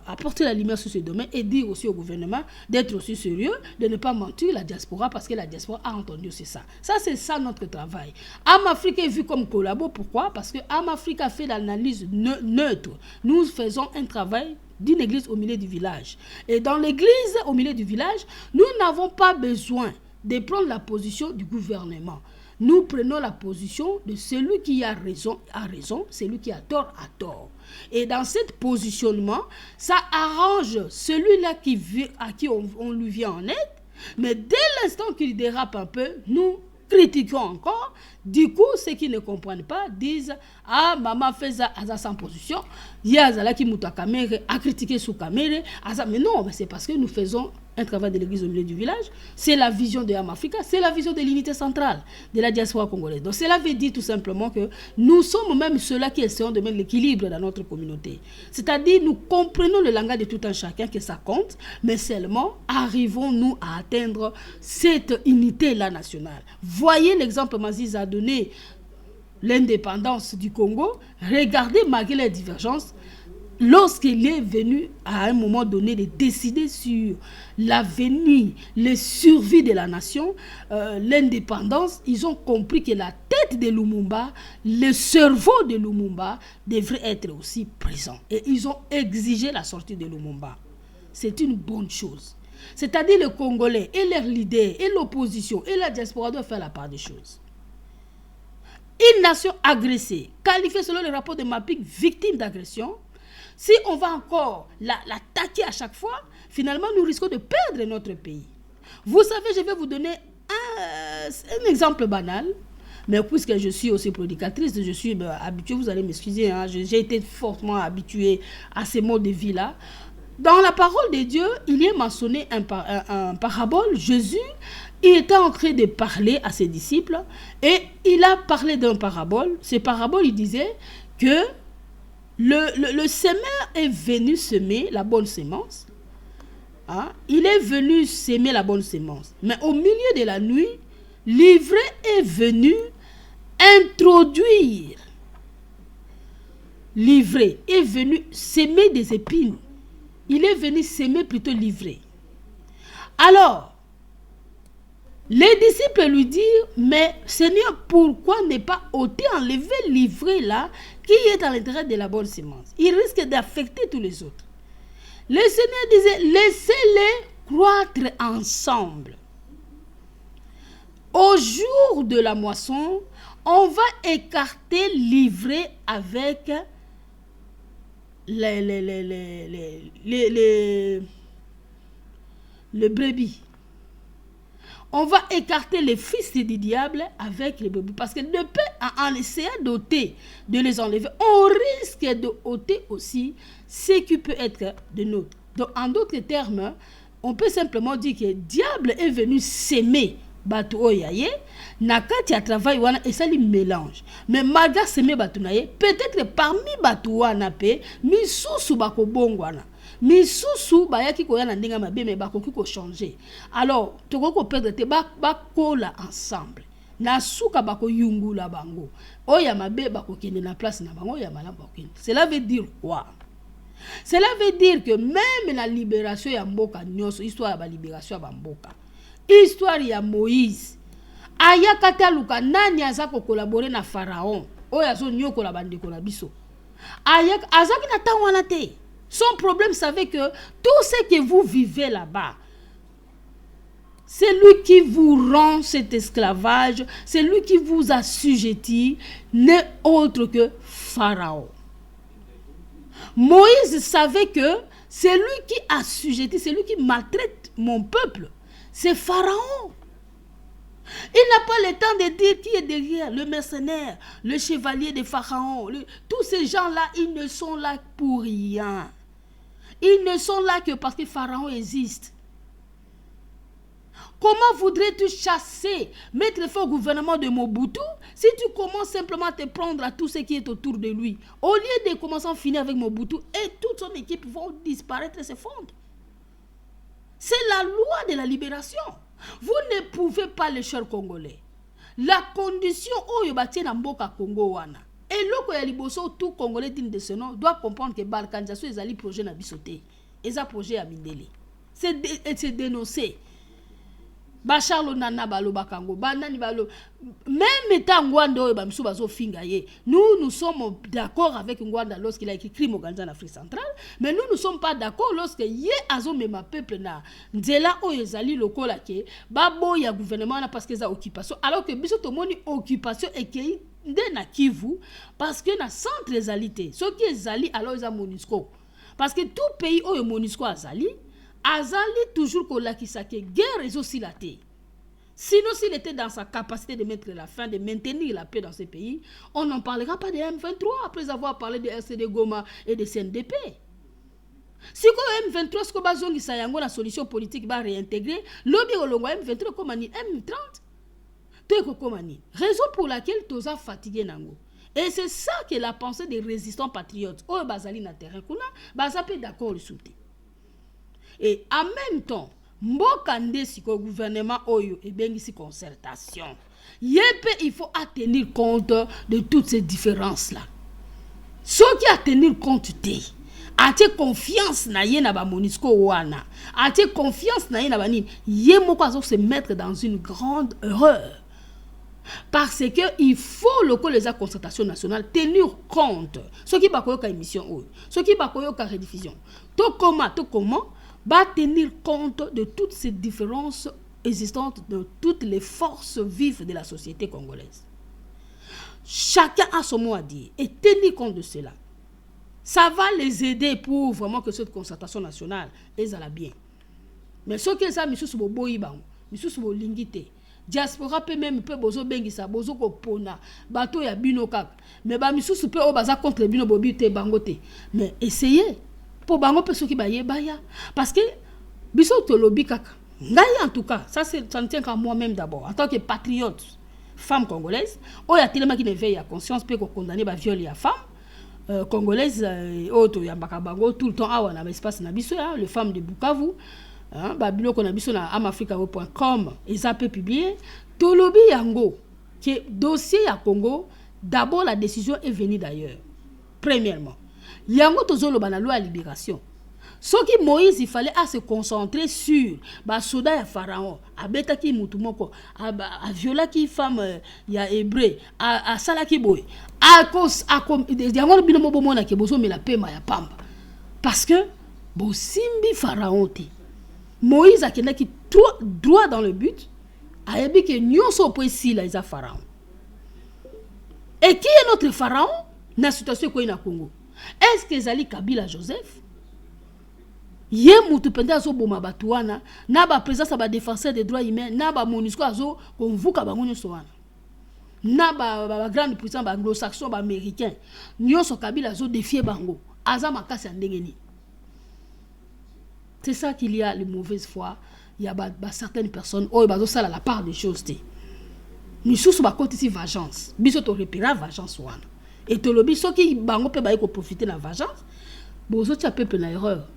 Speaker 2: apporter la lumière sur ce domaine et dire aussi au gouvernement d'être aussi sérieux, de ne pas mentir la diaspora, parce que la diaspora a entendu aussi ça. Ça, c'est ça notre travail. Amafrica est vu comme collabo. Pourquoi? Parce que Amafrica fait l'analyse neutre. Nous faisons un travail d'une église au milieu du village. Et dans l'église au milieu du village, nous n'avons pas besoin de prendre la position du gouvernement. Nous prenons la position de celui qui a raison, celui qui a tort, a tort. Et dans ce positionnement, ça arrange celui-là à qui on lui vient en aide, mais dès l'instant qu'il dérape un peu, nous critiquons encore. Du coup, ceux qui ne comprennent pas disent « Ah, maman fait ça sans position, il y a Zala qui mouta caméra, a critiqué sous caméra. » Mais non, c'est parce que nous faisons un travail de l'église au milieu du village. C'est la vision de Amafrica, c'est la vision de l'unité centrale de la diaspora congolaise. Donc cela veut dire tout simplement que nous sommes même ceux-là qui essayons de mettre l'équilibre dans notre communauté. C'est-à-dire, nous comprenons le langage de tout un chacun, que ça compte, mais seulement arrivons-nous à atteindre cette unité-là nationale. Voyez l'exemple que Maziz a donné, l'indépendance du Congo. Regardez, malgré les divergences, lorsqu'il est venu à un moment donné de décider sur l'avenir, les survies de la nation, l'indépendance, ils ont compris que la tête de Lumumba, le cerveau de Lumumba devrait être aussi présent. Et ils ont exigé la sortie de Lumumba. C'est une bonne chose. C'est-à-dire les Congolais et leurs leaders et l'opposition et la diaspora doivent faire la part des choses. Une nation agressée, qualifiée selon le rapport de Mapping victime d'agression, si on va encore l'attaquer à chaque fois, finalement, nous risquons de perdre notre pays. Vous savez, je vais vous donner un exemple banal, mais puisque je suis aussi prédicatrice, je suis habituée, vous allez m'excuser, hein, j'ai été fortement habituée à ces mots de vie-là. Dans la parole de Dieu, il y a mentionné un parabole. Jésus, il était en train de parler à ses disciples et il a parlé d'un parabole. Ce parabole, il disait que le semeur est venu semer la bonne semence. Hein? Il est venu semer la bonne semence. Mais au milieu de la nuit, l'ivraie est venu introduire. L'ivraie est venu semer des épines. Il est venu s'aimer plutôt l'ivraie. Alors, les disciples lui disent, mais Seigneur, pourquoi ne pas ôter, enlever l'ivraie là, qui est à l'intérieur de la bonne semence? Il risque d'affecter tous les autres. Le Seigneur disait, laissez-les croître ensemble. Au jour de la moisson, on va écarter l'ivraie avec les brebis. On va écarter les fils du diable avec les brebis. Parce que de peur, en essayant d'ôter, de les enlever, on risque de ôter aussi ce qui peut être de nôtre. Donc, en d'autres termes, on peut simplement dire que le diable est venu s'aimer. Batu oyaye, nakati a travail wana et ça lui mélange. Mais malgré s'aimer batu naye, peut-être parmi batu wana pe, misusu bako bongwana. Misusu bayaki ko yana ndinga mabe mais bako ko changer. Alors, toko ko perdre te bako la ensemble. Na suka bako yungula bango. Oya mabe bako kende na place na bango ya mala bako kende. Cela veut dire quoi? Cela veut dire que même la libération ya mboka nyonso, histoire ya libération ya mboka. Histoire ya Moïse. Aya kataluka nani azako collaborer na Pharaon. Oya zo nyoko la bandeko la biso. Aya azaki na tangwana te. Son problème savait que tout ce que vous vivez là-bas, c'est lui qui vous rend cet esclavage, c'est lui qui vous assujettit, n'est autre que Pharaon. Moïse savait que c'est lui qui assujettit, c'est lui qui maltraite mon peuple. C'est Pharaon. Il n'a pas le temps de dire qui est derrière, le mercenaire, le chevalier de Pharaon. Tous ces gens-là, ils ne sont là pour rien. Ils ne sont là que parce que Pharaon existe. Comment voudrais-tu chasser, mettre fin au gouvernement de Mobutu si tu commences simplement à te prendre à tout ce qui est autour de lui? Au lieu de commencer à finir avec Mobutu, et toute son équipe vont disparaître et se fondre. C'est la loi de la libération. Vous ne pouvez pas, les chers Congolais. La condition où il bâtit dans Mboka Congo wana. Et l'autre ya liboso tout Congolais digne de ce nom doit comprendre que Balkanjaso est allé projet na bisoté. Et ça projet à Mindele. C'est dénoncé. Bacharlo nana balo bakango banani balo même étant Ngwanda oyo bamisu bazo finga ye. Nous sommes d'accord avec Ngwanda lorsqu'il a écrit crime organisé en Afrique centrale, mais nous ne sommes pas d'accord lorsque ye azo mema peuple na nzela oyo ezali lokola ke babo ya gouvernement na parce que za occupation alors que biso tomoni occupation ekei nde na Kivu parce que na centre ezalité ce qui ezali alors za MONUSCO parce que tout pays oyo MONUSCO azali toujours kolakisa ke guerre est aussi la terre. Sinon, s'il était dans sa capacité de mettre la fin, de maintenir la paix dans ce pays, on n'en parlera pas de M23 après avoir parlé de RCD Goma et de CNDP. Si le M23 ce que ça yango la solution politique va réintégrer, l'objet au M23 comme M30. Tout comme raison pour laquelle tous a fatigué nango. Et c'est ça que la pensée des résistants patriotes au bazali na terrain kuna bazape d'accord le souté. Et en même temps, mboka ndesi ko gouvernement oyo et bien ici concertation. Il faut tenir compte de toutes ces différences là. Ce qui a tenir compte de a-t-il confiance na ye na ba MONUSCO wana. A-t-il confiance na ye na ba ni ye moko azo se mettre dans une grande erreur. Parce que il faut le les concertation nationale tenir compte ce qui ba koyoka émission oyo, ce qui ba koyoka rediffusion. To comment va tenir compte de toutes ces différences existantes de toutes les forces vives de la société congolaise. Chacun a son mot à dire et tenir compte de cela. Ça va les aider pour vraiment que cette concertation nationale est à la bien. Mais ce que ça, monsieur Soubo Iban, monsieur Soubo Lingite, diaspora peut même peut bozo bengisa bozo ko pona bateau ya bino kaka. Mais ba monsieur Soupe o baza contre bino bobi te bangote. Mais essayez. Pour bango pe soki ba yebaya parce que biso to lobby kaka ngai en tout cas ça ne tient qu'à moi-même d'abord en tant que patriote femme congolaise oya telema qui ne veille à conscience peut condamner ba viol ya femme congolaise auto ya bakabango tout le temps awa na espace na biso ya les femmes de Bukavu hein ba biloko na biso na amafrica.com ils a peut publier to lobby yango que dossier ya Congo d'abord la décision est venue d'ailleurs premièrement. Yango tozolo ba na loi de libération. Ce qui Moïse il fallait à se concentrer sur ba soda ya Pharaon, abeta ki mutu moko, a viola ki femme ya hébreu, a sala ki boy. A cause a comme yango bino mo bomona ke bozo me la pema ya pamba. Parce que bo simbi Pharaon te. Moïse a kena ki droit dans le but, a yebi ke nyonso poesi la isa Pharaon. Et qui est notre Pharaon na situation ko ina Congo? Est-ce que Zali Kabila Joseph ye mutu penda zo boma batuana na ba présence ba défenseur des droits humains na ba MONUSCO azo konvuka bango nyoso wana na ba grande puissance ba anglo-saxon ba américain nyoso Kabila zo défier bango aza makasi ndengeni. C'est ça qu'il y a les mauvaises foi, il y a certaines personnes oh bazo sala la part des choses té ni sous ba côté si vengeance biso to repérer vengeance wana. Et tout le biso qui bango pe ba ko profiter la vengeance bozo tia peuple na erreur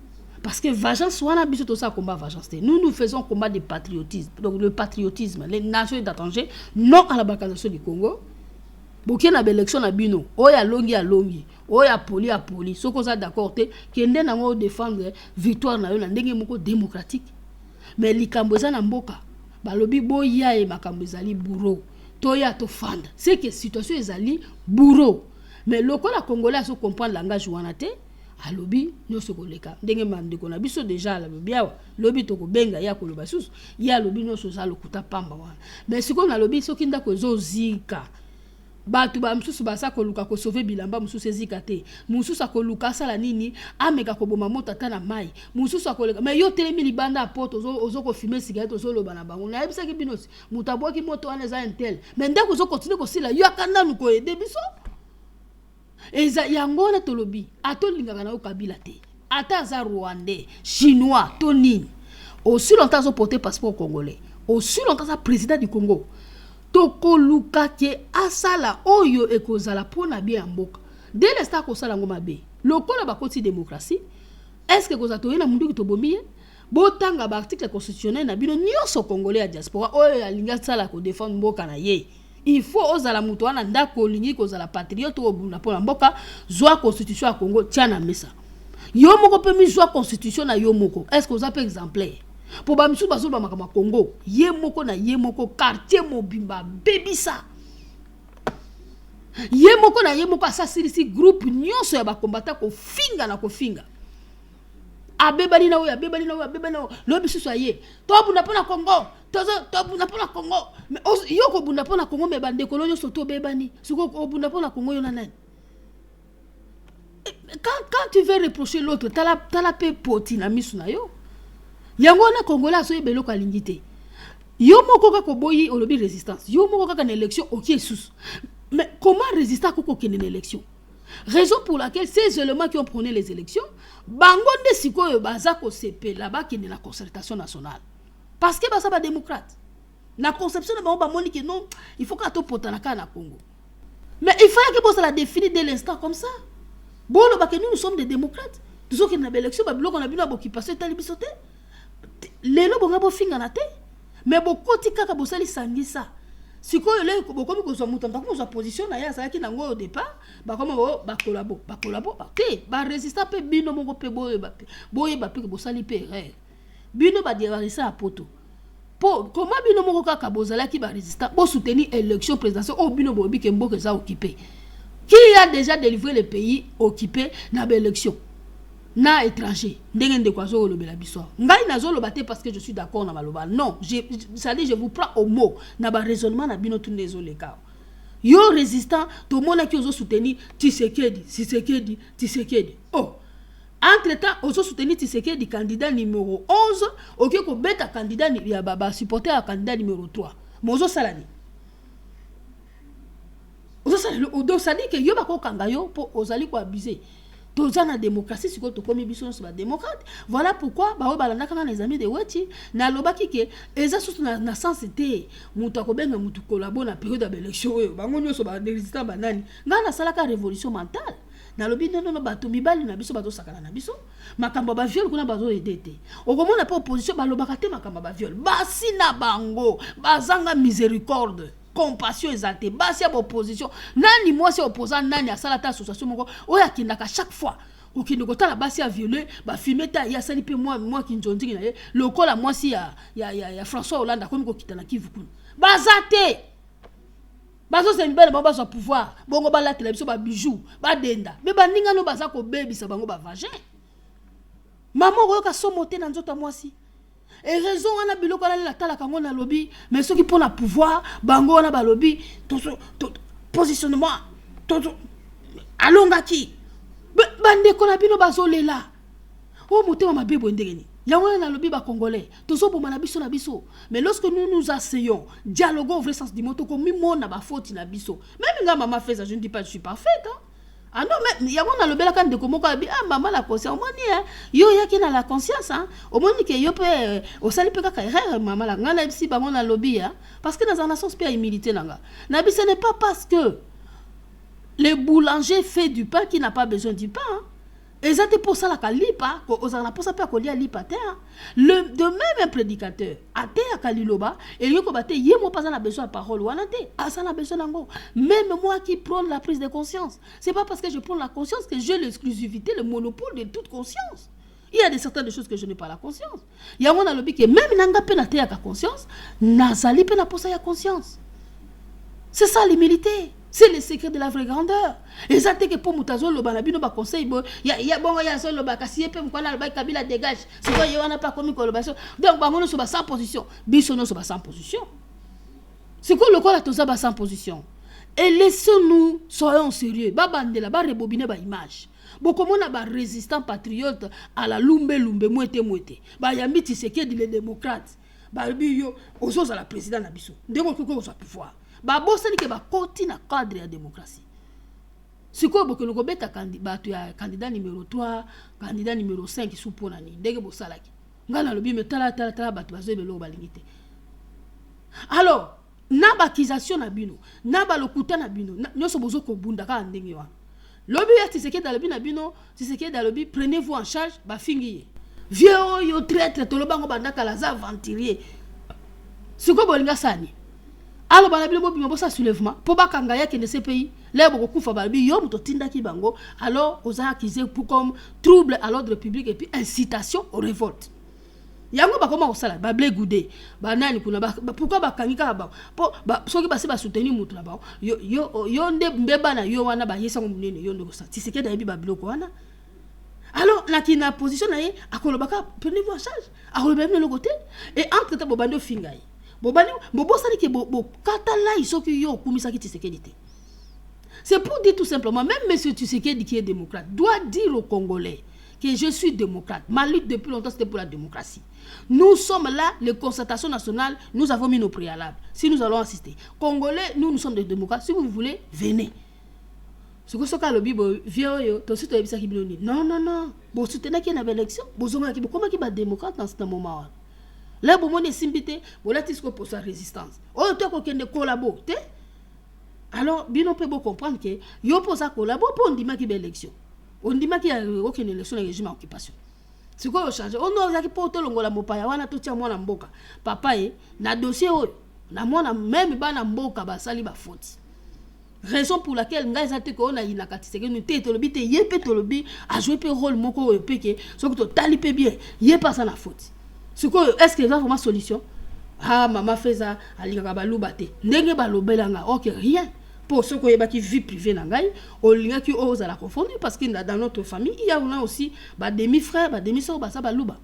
Speaker 2: parce que vengeance wana biso to ça combat vengeance. Nous faisons combat de patriotisme. Donc le patriotisme les nations d'étranger non à la balkanisation du Congo. Boké na élection na bino oya longi oya poli soko za d'accord te kende na ngo défendre victoire na yo na ndenge moko démocratique. Mais likambo za na mboka balobi boya e makambo ezali bourreau toya to fanda c'est que situation ezali bourreau. Mais le Congolais se comprendre le langage wanate, à lobby, nous sommes koleka. Ndenge mandeko na biso déjà la biawa, lobby toko benga ya koloba sus, ya lobby no soza lokuta pamba wana. Mais ce qu'on a lobby so kinda ko zo zika. Batu ba msusu basa koluka ko sauver bilamba msusu ezikate. Msusu akoluka sala nini ameka ko boma mota tana mai. Msusu akoleka mais yo telemi libanda apoto ozo ko fumer cigarette ozo loba na bango. Na yebisa ki binosi mutabwa ki moto wana za intel. Mais ndako ozo continue ko sila yo akanda nuko ede biso. Eza yango na tolobi atolingaka na okabila te. Ata za rwandais, chinois, tonini. Aussi longtemps zo porter passeport congolais. Aussi longtemps za président du Congo. Toko luka ke asala oyo ekozala pona bien mboka. Dès l'instant ko sala ngoma be. Lokola ba koti démocratie, est-ce que kozato yena mundu kitobomiye? Botanga ba article constitutionnel na bino nyoso congolais ya diaspora oyo alinga sala ko défendre mboka na ye. Il faut ozala muto wana ndako lingi kozala patriote o bunda pona mboka zwa constitution ya Congo tiana mesa. Yo moko pe mi zwa constitution na yo moko. Est-ce que vous avez exemplaire? Pour ba misu bazo ba makama Congo, ye moko na ye moko quartier mobimba bebisa. Ye moko na ye moko asasirisi groupe nyonso ya ba combattant ko finga na ko finga. Abebali na oya, abebali na oya, abebali na oya. Lo bisu so ye. To bunda pona Congo, to bunda pona Congo. Mais yo ko bunda pona Congo me bande kolonyo so to bebani. Siko ko bunda pona Congo yo na nani? Quand tu veux reprocher l'autre, t'as la paix poti na misu na yo. Yango na Congolais so yebelo ka lingité. Yo moko ka ko boyi olobi résistance. Yo moko ka na élection OK sous. Mais comment résister koko kene élection? Raison pour laquelle ces éléments qui ont prôné les élections, bango de sikoyo baza ko sepe là-bas kene la concertation nationale. Parce que basa ba démocrate. La conception de ba moni que non, il faut ka to potanaka na Congo. Mais il fallait que bossa la définir dès l'instant comme ça. Bon le ba que nous sommes des démocrates. Tout ce qui na élection ba biloko na bino abokipation tali bisote. Lelo bonga bo finga na te mais bokoti kaka bosali sangisa sikoyo le bokomi kozwa mutanda ko kozwa position na ya salaki nango au départ ba koma ba collabo te ba résister pe bino moko pe boye ba pe bosali pe erreur bino ba diarisa poto po comment bino moko kaka bozalaki ba résister bo soutenir élection présidentielle au bino bobi ke mboka za occupé qui a déjà délivré le pays occupé na ba élection na étranger ndenge ndeko zo lobela biso ngai nazo lobate parce que je suis d'accord na maloba non ça dit je vous prends au mot na ba raisonnement na bino tunde zo leka yo résistant to mona ki ozo soutenir Tshisekedi oh entre temps ozo soutenir Tshisekedi candidat numéro 11 OK ko beta candidat ya baba supporter à candidat numéro 3 mozo salani ozo salani odo ça dit que yo ba ko kanga yo po ozali ko abuser. Dans la démocratie, c'est quoi tu comme mission sur la démocrate. Voilà pourquoi bah balanda kana les amis de Weti na lobaki ke eza sous na sens était mutu akobenga mutu collabo na période d'élection bango nyoso ba résistant banani ngana salaka révolution mentale na lobi non bato mibali na biso bato sakana na biso makambo ba viol kuna bazo edete okomona pas opposition ba lobaka te makambo ba viol basi na bango bazanga miséricorde compassion exaltée basi ya opposition nani moi c'est opposant nani asala ta association moko oya kindaka chaque fois okinde kota la basi ya violer ba filmer ta ya sali pe moi ki njonzi na ye lokola moi si ya François Hollande akomi ko kitana Kivu kuna bazate bazo se mbele ba bazo pouvoir bongo ba la télévision ba bijou ba denda me ba ninga no baza ko bebisa bango ba vagin maman ko ka somote na nzota moi si. Et raison on a biloko la tala kango na lobby mais ceux qui pour la pouvoir bango na ba lobby positionnement alonga ki bande ko na bino bazolela o motema mabebo ndengeni yango na lobby ba congolais tozo boma na biso mais lorsque nous asseyons dialoguons au vrai sens du mot ko mi mona ba faute na biso même nga maman fait ça je ne dis pas je suis parfaite hein? Ah non mais yango na lobela kan de komoko abi ah maman la conscience omoni yo yaki na la conscience hein omoni ke yo pe osali pe kaka erreur maman la ngana bisi bango na lobby hein parce que dans un nation spé humilité nanga na bi ce n'est pas parce que le boulanger fait du pain qui n'a pas besoin du pain hein? Exactement pour ça la kalipa ko ozana pour ça pe ko lia lipa te le de même un prédicateur ate ya kaliloba et yoko bate yemo pas na besoin de parole wana te asana besoin nango même moi qui prône la prise de conscience c'est pas parce que je prends la conscience que j'ai l'exclusivité le monopole de toute conscience. Il y a certaines choses que je n'ai pas la conscience. Il y a mon alobi que même nanga pe na te ya conscience nazali pe na posa ya conscience. C'est ça l'humilité. C'est le secret de la vraie grandeur. Et ça que pour Moutazo le banabino ba conseil bon ya bon ya so le ba kasi pe mkwana le ba Kabila dégage. C'est quoi yo na pas commis collaboration. Donc bangono so ba sans position. Biso no so ba sans position. C'est quoi le quoi la toza ba sans position. Et laissons-nous, soyons sérieux. Babandela, ba rebobiner ba image. Bokomona ba résistant patriote à la lumbe mouete. Ba yambi Tshisekedi les démocrates. Ba biyo ozoza la président na biso. Ndeko koko za pouvoir. Ba bosani ke ba koti na cadre ya démocratie. Siko bokelo ko beta candidat numéro 3, candidat numéro 5 sous ponani. Ndenge bosalaki. Ngana lobi metala batu bazo belo balingite. Alors na bakisation na bino na balokuta na bino nyoso bozo ko bunda ka ndenge wa lobi ya Tshisekedi dalobi na bino Tshisekedi dalobi prenez-vous en charge ba fingi vieux yo traître tolobango bandaka la za aventurier siko bolinga sani alo bana bino bobima bosa soulèvement po bakanga yake ne ce pays les boko kufa balbi yo muto tindaki bango alors oza accusé pour comme trouble à l'ordre public et puis incitation aux révoltes. Yango bakoma osala ba blé goudé ba nani kuna pourquoi bakangika ba po soki basi ba soutenir mutu na ba yo nde mbeba na yo wana ba yesa munene yo ndo ça Tshisekedi yebi ba biloko wana alors la qui na position na ye akolobaka prenez-vous en charge akoloba même le côté et entre temps bobando fingai bobani bobosani ke bo katala isoki yo kumisa ki Tshisekedi te. C'est pour dire tout simplement même monsieur Tshisekedi qui est démocrate doit dire aux Congolais que je suis démocrate. Ma lutte depuis longtemps c'était pour la démocratie. Nous sommes là, les concertations nationales, nous avons mis nos préalables. Si nous allons assister. Congolais, nous sommes des démocrates. Si vous voulez, venez. Ce que ce cas le bible vieux, tout suite ça qui dit non. Vous soutenez qu'il y a une élection. Vous comment qui va démocrate dans ce moment là. Là vous monnaie simbité, vous la tisco pour sa résistance. Oh toi qu'on ne collabore, alors bien on peut comprendre que yo pour ça collabore pour on dit qu'il y a élection. On dit qu'il y a aucune élection dans le régime occupation. C'est quoi le change? On a qui porte longola mopaya wana tout tia mwana mboka. Papa na dossier na mwana même ba na mboka ba sali ba faute. Raison pour laquelle ngai za te ko na inakati c'est que nous te tolobi te yepé tolobi a jouer pe rôle moko peke so que to talipe bien yé pas ça na faute. C'est quoi est-ce que il y a vraiment solution? Ah maman fait ça alika ba lubate. Ndenge ba lobelanga OK rien. Pour ceux qui vie privée nangai au lien qui ose à la confondre parce que dans notre famille il y a aussi ba demi-frère ba demi-sœur ba ça ba luba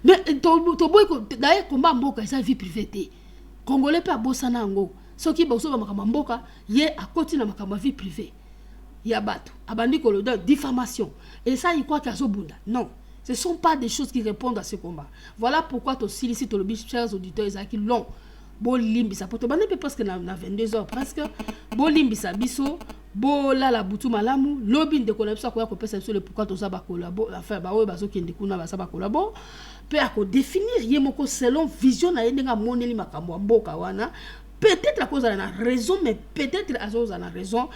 Speaker 2: mais to boy d'ailleurs combat mboka ça vie privée té congolais pas bosana ngo ceux qui bosso ba makamba mboka yé à côté na makamba vie privée ya bato abandi ko le diffamation et ça il croit qu'azo bunda non. Ce ne sont pas des choses qui répondent à ce combat. Voilà pourquoi tu sollicite le bis chers auditeurs qui l'ont bo limbisa poto bande parce que na 22 heures presque bo limbisa biso bo la butu malamu lobi de connaissance ko pesa sur le pourquoi to ça ba collabo enfin ba we bazo kende kuna ba ça ba collabo peut ako définir yemoko selon vision na yenga moneli makambo mboka wana. Peut-être à cause de la raison, mais peut-être à cause de la raison.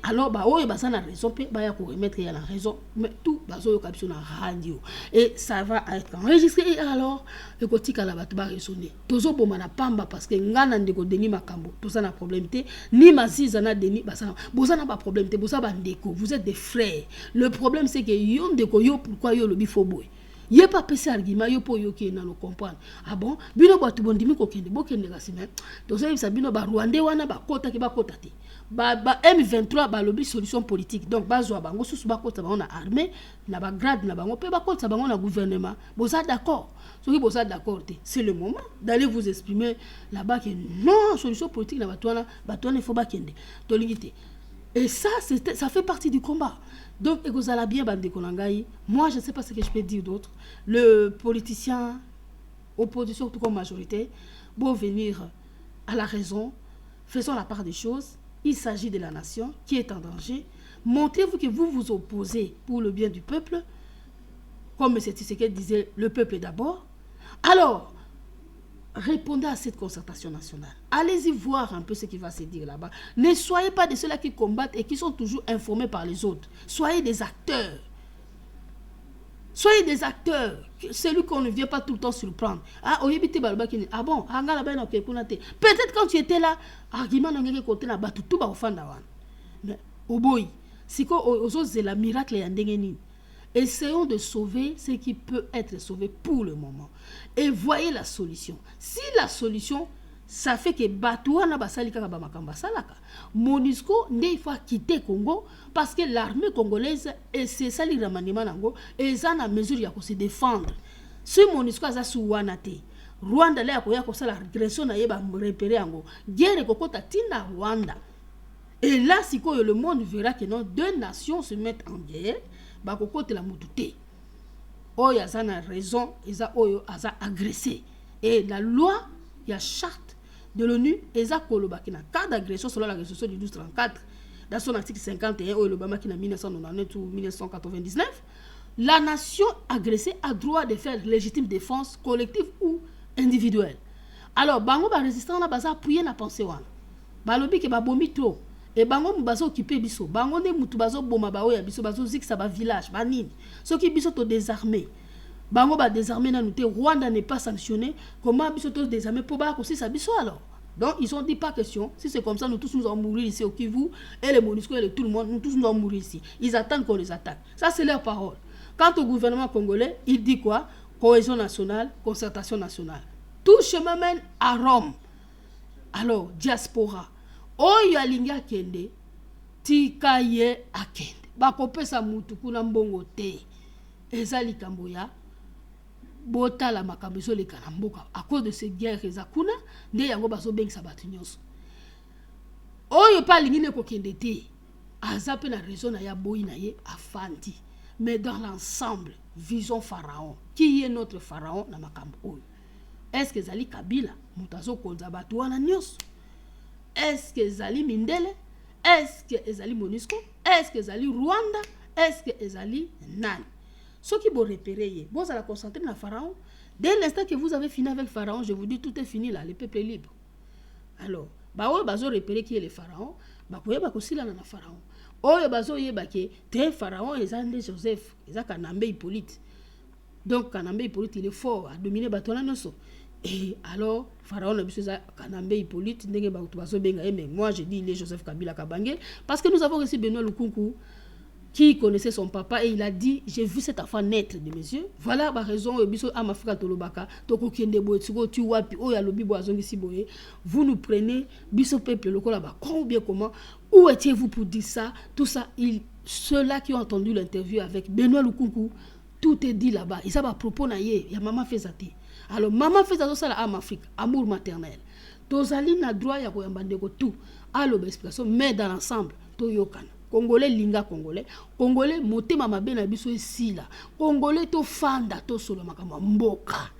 Speaker 2: Alors, bah, oui, bah, ça n'a raison, bah, il faut remettre la raison, mais tout, bah, ça, il y a radio. Et ça va être enregistré, et alors, le côté à la batte va résonner. Tout ça, bon, na pamba, parce que ngana ndeko deni makambo, tout ça n'a problème, ni ma si, ça n'a deni, bah, ça n'a pas problème, bon, ça, bah, ndeko, vous êtes des frères. Le problème, c'est que yon ndeko, yo, pourquoi yo le bifoboy? Yé pas pèse argument yo po yo qui na le comprendre ah bon bino ba tubondimi ko kende bokende gasime to ça ça bino ba rwandais wana ba kota ki ba kota te ba M23 ba lobby solution politique donc ba zo bango susu ba kota ba on a armée na ba grade na bango pe ba kota bango na gouvernement bo ça d'accord soki bo ça d'accord te c'est le moment d'aller vous exprimer là-bas que non solution politique na batwana il faut ba kende to lingité et ça ça fait partie du combat. Donc, moi, je ne sais pas ce que je peux dire d'autre. Le politicien, opposition, tout comme majorité, pour venir à la raison, faisons la part des choses. Il s'agit de la nation qui est en danger. Montrez-vous que vous vous opposez pour le bien du peuple. Comme M. Tshisekedi disait, le peuple d'abord. Alors, répondez à cette concertation nationale. Allez-y voir un peu ce qui va se dire là-bas. Ne soyez pas de ceux-là qui combattent et qui sont toujours informés par les autres. Soyez des acteurs. Soyez des acteurs. Celui qu'on ne vient pas tout le temps surprendre. Ah, bon, peut-être quand tu étais là, argument n'a côté là-bas, tout va au fond d'avant. Mais, au boy, c'est que la miracle est en dégaine. Essayons de sauver ce qui peut être sauvé pour le moment. Et voyez la solution. Si la solution, ça fait que Batouana Basalika Bamakamba Salaka, MONUSCO, il faut quitter Congo parce que l'armée congolaise, et c'est ça le remaniement, et ça a mesure de se défendre. Si MONUSCO a souwanate, Rwanda là koya ko ça la régression na yeba repérer yango guerre kokota tina Rwanda. Et là si le monde verra que non, deux nations se mettent en guerre, ba kokote la mututé. Oyo azana raison, eza oyo aza agressé. Et la loi, il y a charte de l'ONU, eza koloba ki na cas d'agression selon la résolution du 1234 dans son article 51 oyo lobama ki na 1999 ou 1999, la nation agressée a droit de faire légitime défense collective ou individuelle. Alors bango ba résistant na baza appuyer na pensée wana. Balobi ke ba bomi trop. Et bango bazo occupé biso. Bango ne mutu bazo boma ba oya biso bazo zikisa ba village ba nini. Soki biso to désarmé. Bango ba désarmé na nous Rwanda n'est pas sanctionné. Comment biso to désarmé pour ba aussi ça biso alors. Donc ils ont dit pas question. Si c'est comme ça nous tous nous allons mourir ici au Kivu et les MONUSCO et tout le monde nous tous nous allons mourir ici. Ils attendent qu'on les attaque. Ça c'est leur parole. Quant au gouvernement congolais, il dit quoi? Cohésion nationale, concertation nationale. Tout chemin mène à Rome. Alors, diaspora. Oyo alinga kende, tika ye akende. Bakopesa mutu kuna mbongo te. Eza likambo ya bota la makambo so le karamboka. À cause de ces guerres eza kuna, nde yango baso bengisa batu nyonso. Oyo pa lingine ko kende te. Azape na raison na ya boyi na ye afandi. Mais dans l'ensemble, visons Pharaon. Qui est notre Pharaon na makambo oyo? Est-ce que Zali Kabila, mutazo konza batu wana nyonso? Est-ce que Zali Mindele? Est-ce que Zali MONUSCO? Est-ce que Zali Rwanda? Est-ce que Zali Nani? Ce qui vous repérez, vous allez concentrer dans Pharaon. Dès l'instant que vous avez fini avec Pharaon, je vous dis tout est fini là, le peuple est libre. Alors, bazo repérer qui est le Pharaon, bakoye bakosila na Pharaon. Oyo bazo yeba ke te Pharaon ezande Joseph, eza Kanambe Hippolyte. Donc Kanambe Hippolyte il est fort à dominer batona noso. Et alors, Pharaon a dit Kanambe Hippolyte, mais moi je dis il est Joseph Kabila Kabange, parce que nous avons reçu Benoît Lukunku, qui connaissait son papa, et il a dit, j'ai vu cet enfant naître de mes yeux. Voilà ma raison, vous nous prenez, biso peuple local là-bas, combien comment, où étiez-vous pour dire ça, tout ça, ceux-là qui ont entendu l'interview avec Benoît Lukunku, tout est dit là-bas, et ça va propos naïe, il y a maman fait ça. Alors, maman fait ça en Afrique, amour maternel. Tozali na droit ya koyambande ko tout. Alors, explication, mais dans l'ensemble, to yokana. Congolais linga Congolais, Congolais motema mabe na biso esila. Congolais to fanda to solo makama mboka.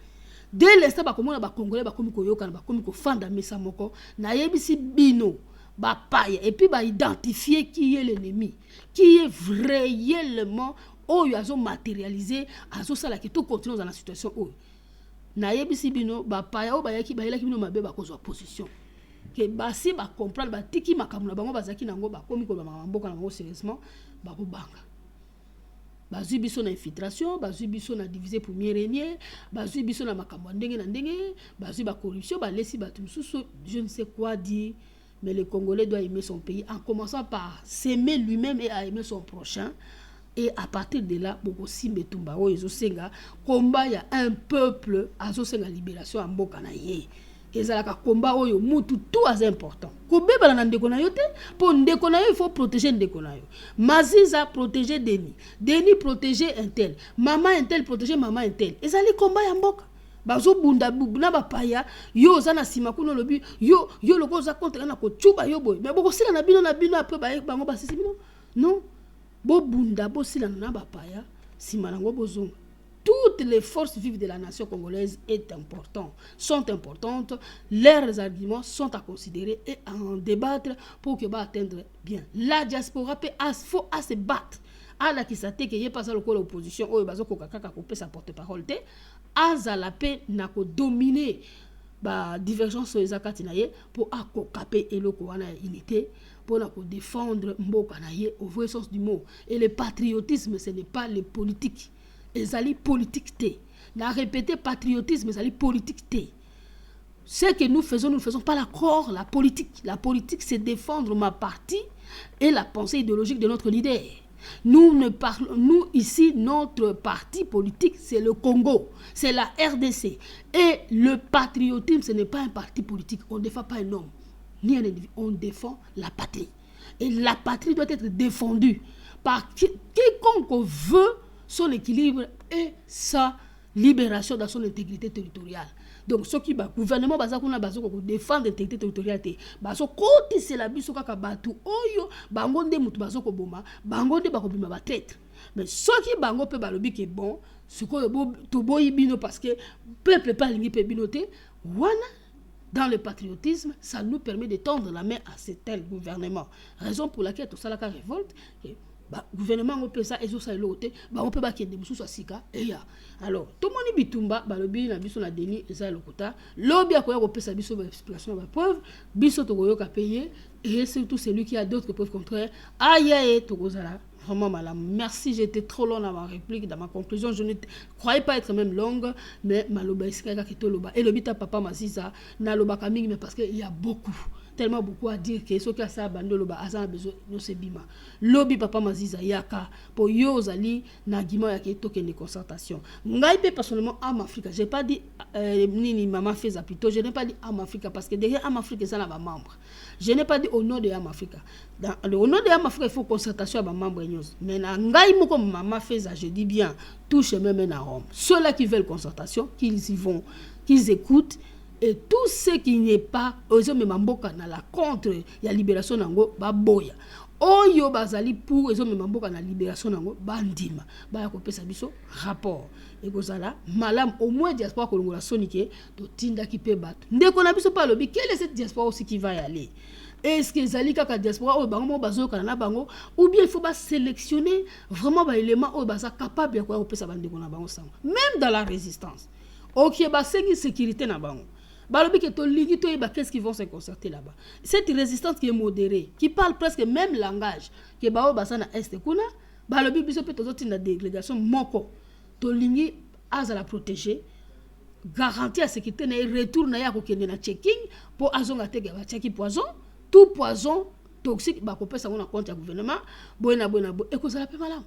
Speaker 2: Dès l'instant ba komona ba Congolais ba komi ko yokana ba komi ko fanda mesa moko na yebisi bino ba paye et puis ba identifier qui est l'ennemi, qui est réellement oyo azo matérialiser azo sala que tout continue dans la situation oyo. Na yebisi bino ba paya o ba yaki ba yelaki bino mabe ba kozwa position que basi ba comprendre ba tiki makamuna bango bazaki nango ba komi ko ba mboka nango sérieusement ba ko banga bazui biso na infiltration bazui biso na diviser pour mieux régner bazui biso na makambo ndenge na ndenge bazui ba corruption ba lesi ba tumsusu je ne sais quoi dire. Mais le Congolais doit aimer son pays en commençant par s'aimer lui-même et à aimer son prochain. Et à partir de là, beaucoup si metumba o ezosenga combat ya un peuple azosenga libération en mboka na ye. Ezalaka combat oyo mutu tout as important. Ko beba na ndeko na yo te, po ndeko na yo il faut protéger ndeko na yo. Maziza protéger Denis protéger un tel, maman un tel protéger maman un tel. Ezali combat ya mboka. Bazo bunda buna ba paya yo za na sima kuno lobi yo loko za contre na ko chuba yo boy. Mais boko sila na bino après ba bango ba sisi bino. Non. Bo bunda bo sila na ba paya sima nango bozonga. Toutes les forces vives de la nation congolaise sont importantes. Leurs arguments sont à considérer et à en débattre pour que va atteindre bien. La diaspora faut se battre. À la qui s'attend qu'il n'y ait pas l'opposition, ou bazo kokaka kopé sa porte-parole te, azala pe na ko dominer ba divergence sur les akatinaye pour akokape eloko wana unité pour na ko défendre mboka na ye au vrai sens du mot. Et le patriotisme ce n'est pas le politique. Ezali politique te. Na répéter patriotisme ezali politique te. Ce que nous ne faisons pas l'accord, la politique. La politique c'est défendre ma partie et la pensée idéologique de notre leader. Nous ici, notre parti politique, c'est le Congo, c'est la RDC. Et le patriotisme, ce n'est pas un parti politique. On ne défend pas un homme, ni un individu. On défend la patrie. Et la patrie doit être défendue par quiconque veut son équilibre et sa libération dans son intégrité territoriale. Donc ce qui ba gouvernement baza kuna bazo ko défendre l'intégrité territoriale te bazo côté c'est la biso kaka batu oyo bango nde mutu bazo ko boma bango nde bakobima ba traite mais ce qui bango pe balobi ke bon ce ko to boyi bino parce que peuple pas lingi pe bino te wana. Dans le patriotisme, ça nous permet de tendre la main à ce tel gouvernement. Raison pour laquelle tout ça la révolte. Le gouvernement on peut ça et ça l'autre. On peut pas qu'il y ait des sous sika et ya. Alors tout le monde bitumba, lobi na biso na deni ça lokota. Lobi akoya ko pesa biso explication ba preuve, biso to koyo ka payer et surtout celui qui a d'autres preuves contraires. Aïe aïe to kozala. Vraiment malade. Merci, j'étais trop long dans ma réplique, dans ma conclusion. Je ne croyais pas être même longue, mais maloba iskaka kitoloba. Et le bita papa Maziza, na loba kaming, mais parce qu'il y a beaucoup, tellement beaucoup à dire que ce qui a ça bando loba azan besoin no se bima. Lobi papa Maziza yaka pour yo zali na gima ya keto ke concertation. Ngai pe personnellement en Afrique, j'ai pas dit nini maman fait plutôt, je n'ai pas dit en Afrique parce que derrière en Afrique ça n'a pas membre. Je n'ai pas dit au nom de Am Africa. Au nom de Am Africa, il faut concertation avec membres. Mais comme maman fait ça, je dis bien, tout chemin mène à Rome. Ceux-là qui veulent concertation, qu'ils y vont, qu'ils écoutent. Et tout ce qui n'est pas, eux même mboka na la contre, il y a libération nango baboya. Oyo bazali pour eux même mboka na libération nango bandima. Ba ya kopesa biso rapport. Et kozala malam au moins diaspora kolongola sonike to tinda ki pe bat. Ndeko na biso pa lobi, quelle est cette diaspora aussi qui va y aller? Est-ce que zali kaka diaspora o bango bazo kana bango ou bien il faut pas sélectionner vraiment ba éléments o baza capable ya ko kopesa bandeko na bango sango. Même dans la résistance. OK ba sengi sécurité na bango. Balobi que to ligi to ba qu'est-ce qu'ils vont se concerter là-bas. Cette résistance qui est modérée, qui parle presque même langage que bao basa na est kuna, balobi biso pe tozoti na délégation moko. To ligi aza la protéger, garantir la sécurité na retour na ya ko kende na checking pour azonga tege ba checki poison, tout poison toxique ba ko pesa ngona compte ya gouvernement, boena et ko ça la pe malamu.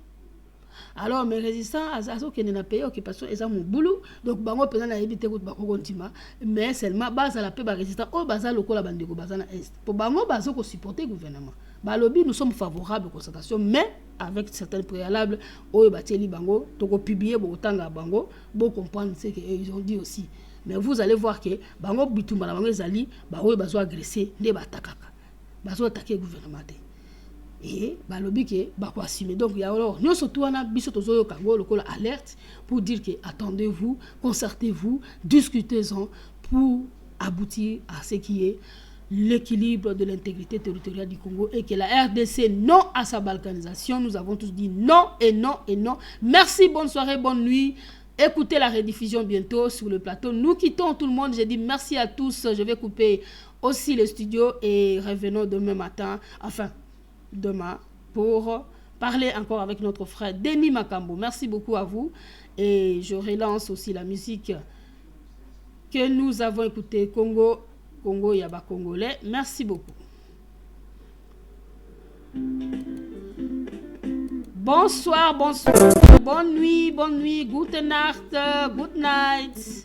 Speaker 2: Alors mes résistants azo kende na pays occupation eza mon boulot donc bango pesa na éviter ko ba ko kontima mais seulement basa la pe ba résistant o basa lokola bandeko basa na est pour bango bazo ko supporter gouvernement balobi nous sommes favorables aux concertations mais avec certains préalables o bateli bango to ko publier bo tanga bango bo comprendre ce que ils ont dit aussi mais vous allez voir que bango bitumba na bango ezali ba o bazo agresser nde batakaka bazo attaquer gouvernement. Et balobi ke bako assumer donc il y a alors nous surtout on a biso tozo kango lokola alerte pour dire que attendez-vous, concertez-vous, discutez-en pour aboutir à ce qui est l'équilibre de l'intégrité territoriale du Congo et que la RDC non à sa balkanisation. Nous avons tous dit non et non et non. Merci, bonne soirée, bonne nuit. Écoutez la rediffusion bientôt sur le plateau. Nous quittons tout le monde. J'ai dit merci à tous. Je vais couper aussi le studio et revenons demain matin, enfin demain, pour parler encore avec notre frère Denis Makambo. Merci beaucoup à vous. Et je relance aussi la musique que nous avons écoutée, Congo Yaba Congolais. Merci beaucoup. Bonsoir, bonne nuit, gute Nacht, good night.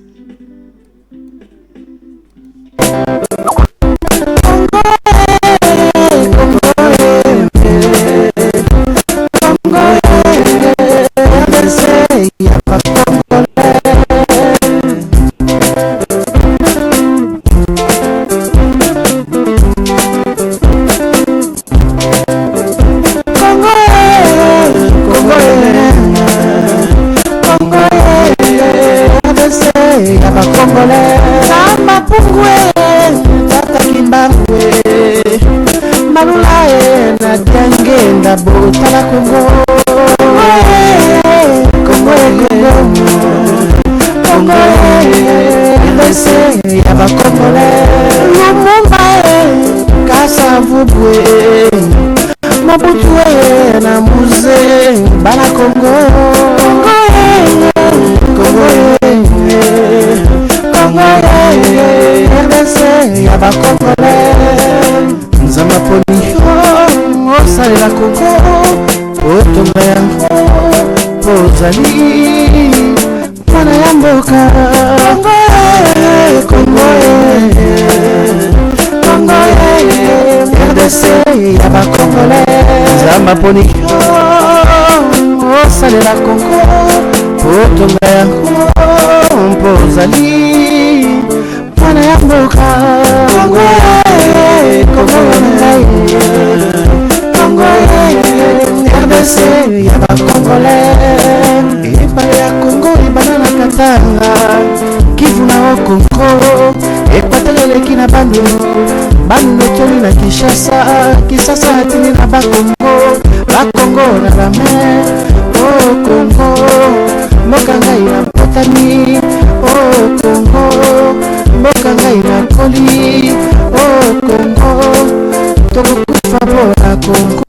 Speaker 1: Poni salela Congo, Poto Mère, Pozali. ekwateleleki na bandu toli na Kinshasa atini na bakongo na bame Congo mboka ngai na potani Congo mboka ngai na koli Congo tokokufa mpona Congo.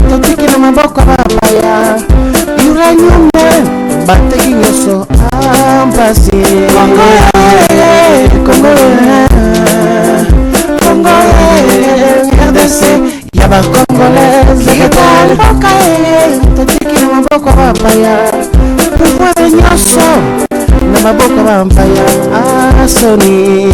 Speaker 1: Totiki na maboko bapaya uranium bateki nyonso ampasi Congo RDC ya bakongolese mboka totiki na maboko bapaya pouvoir nyonso na maboko bapaya asoni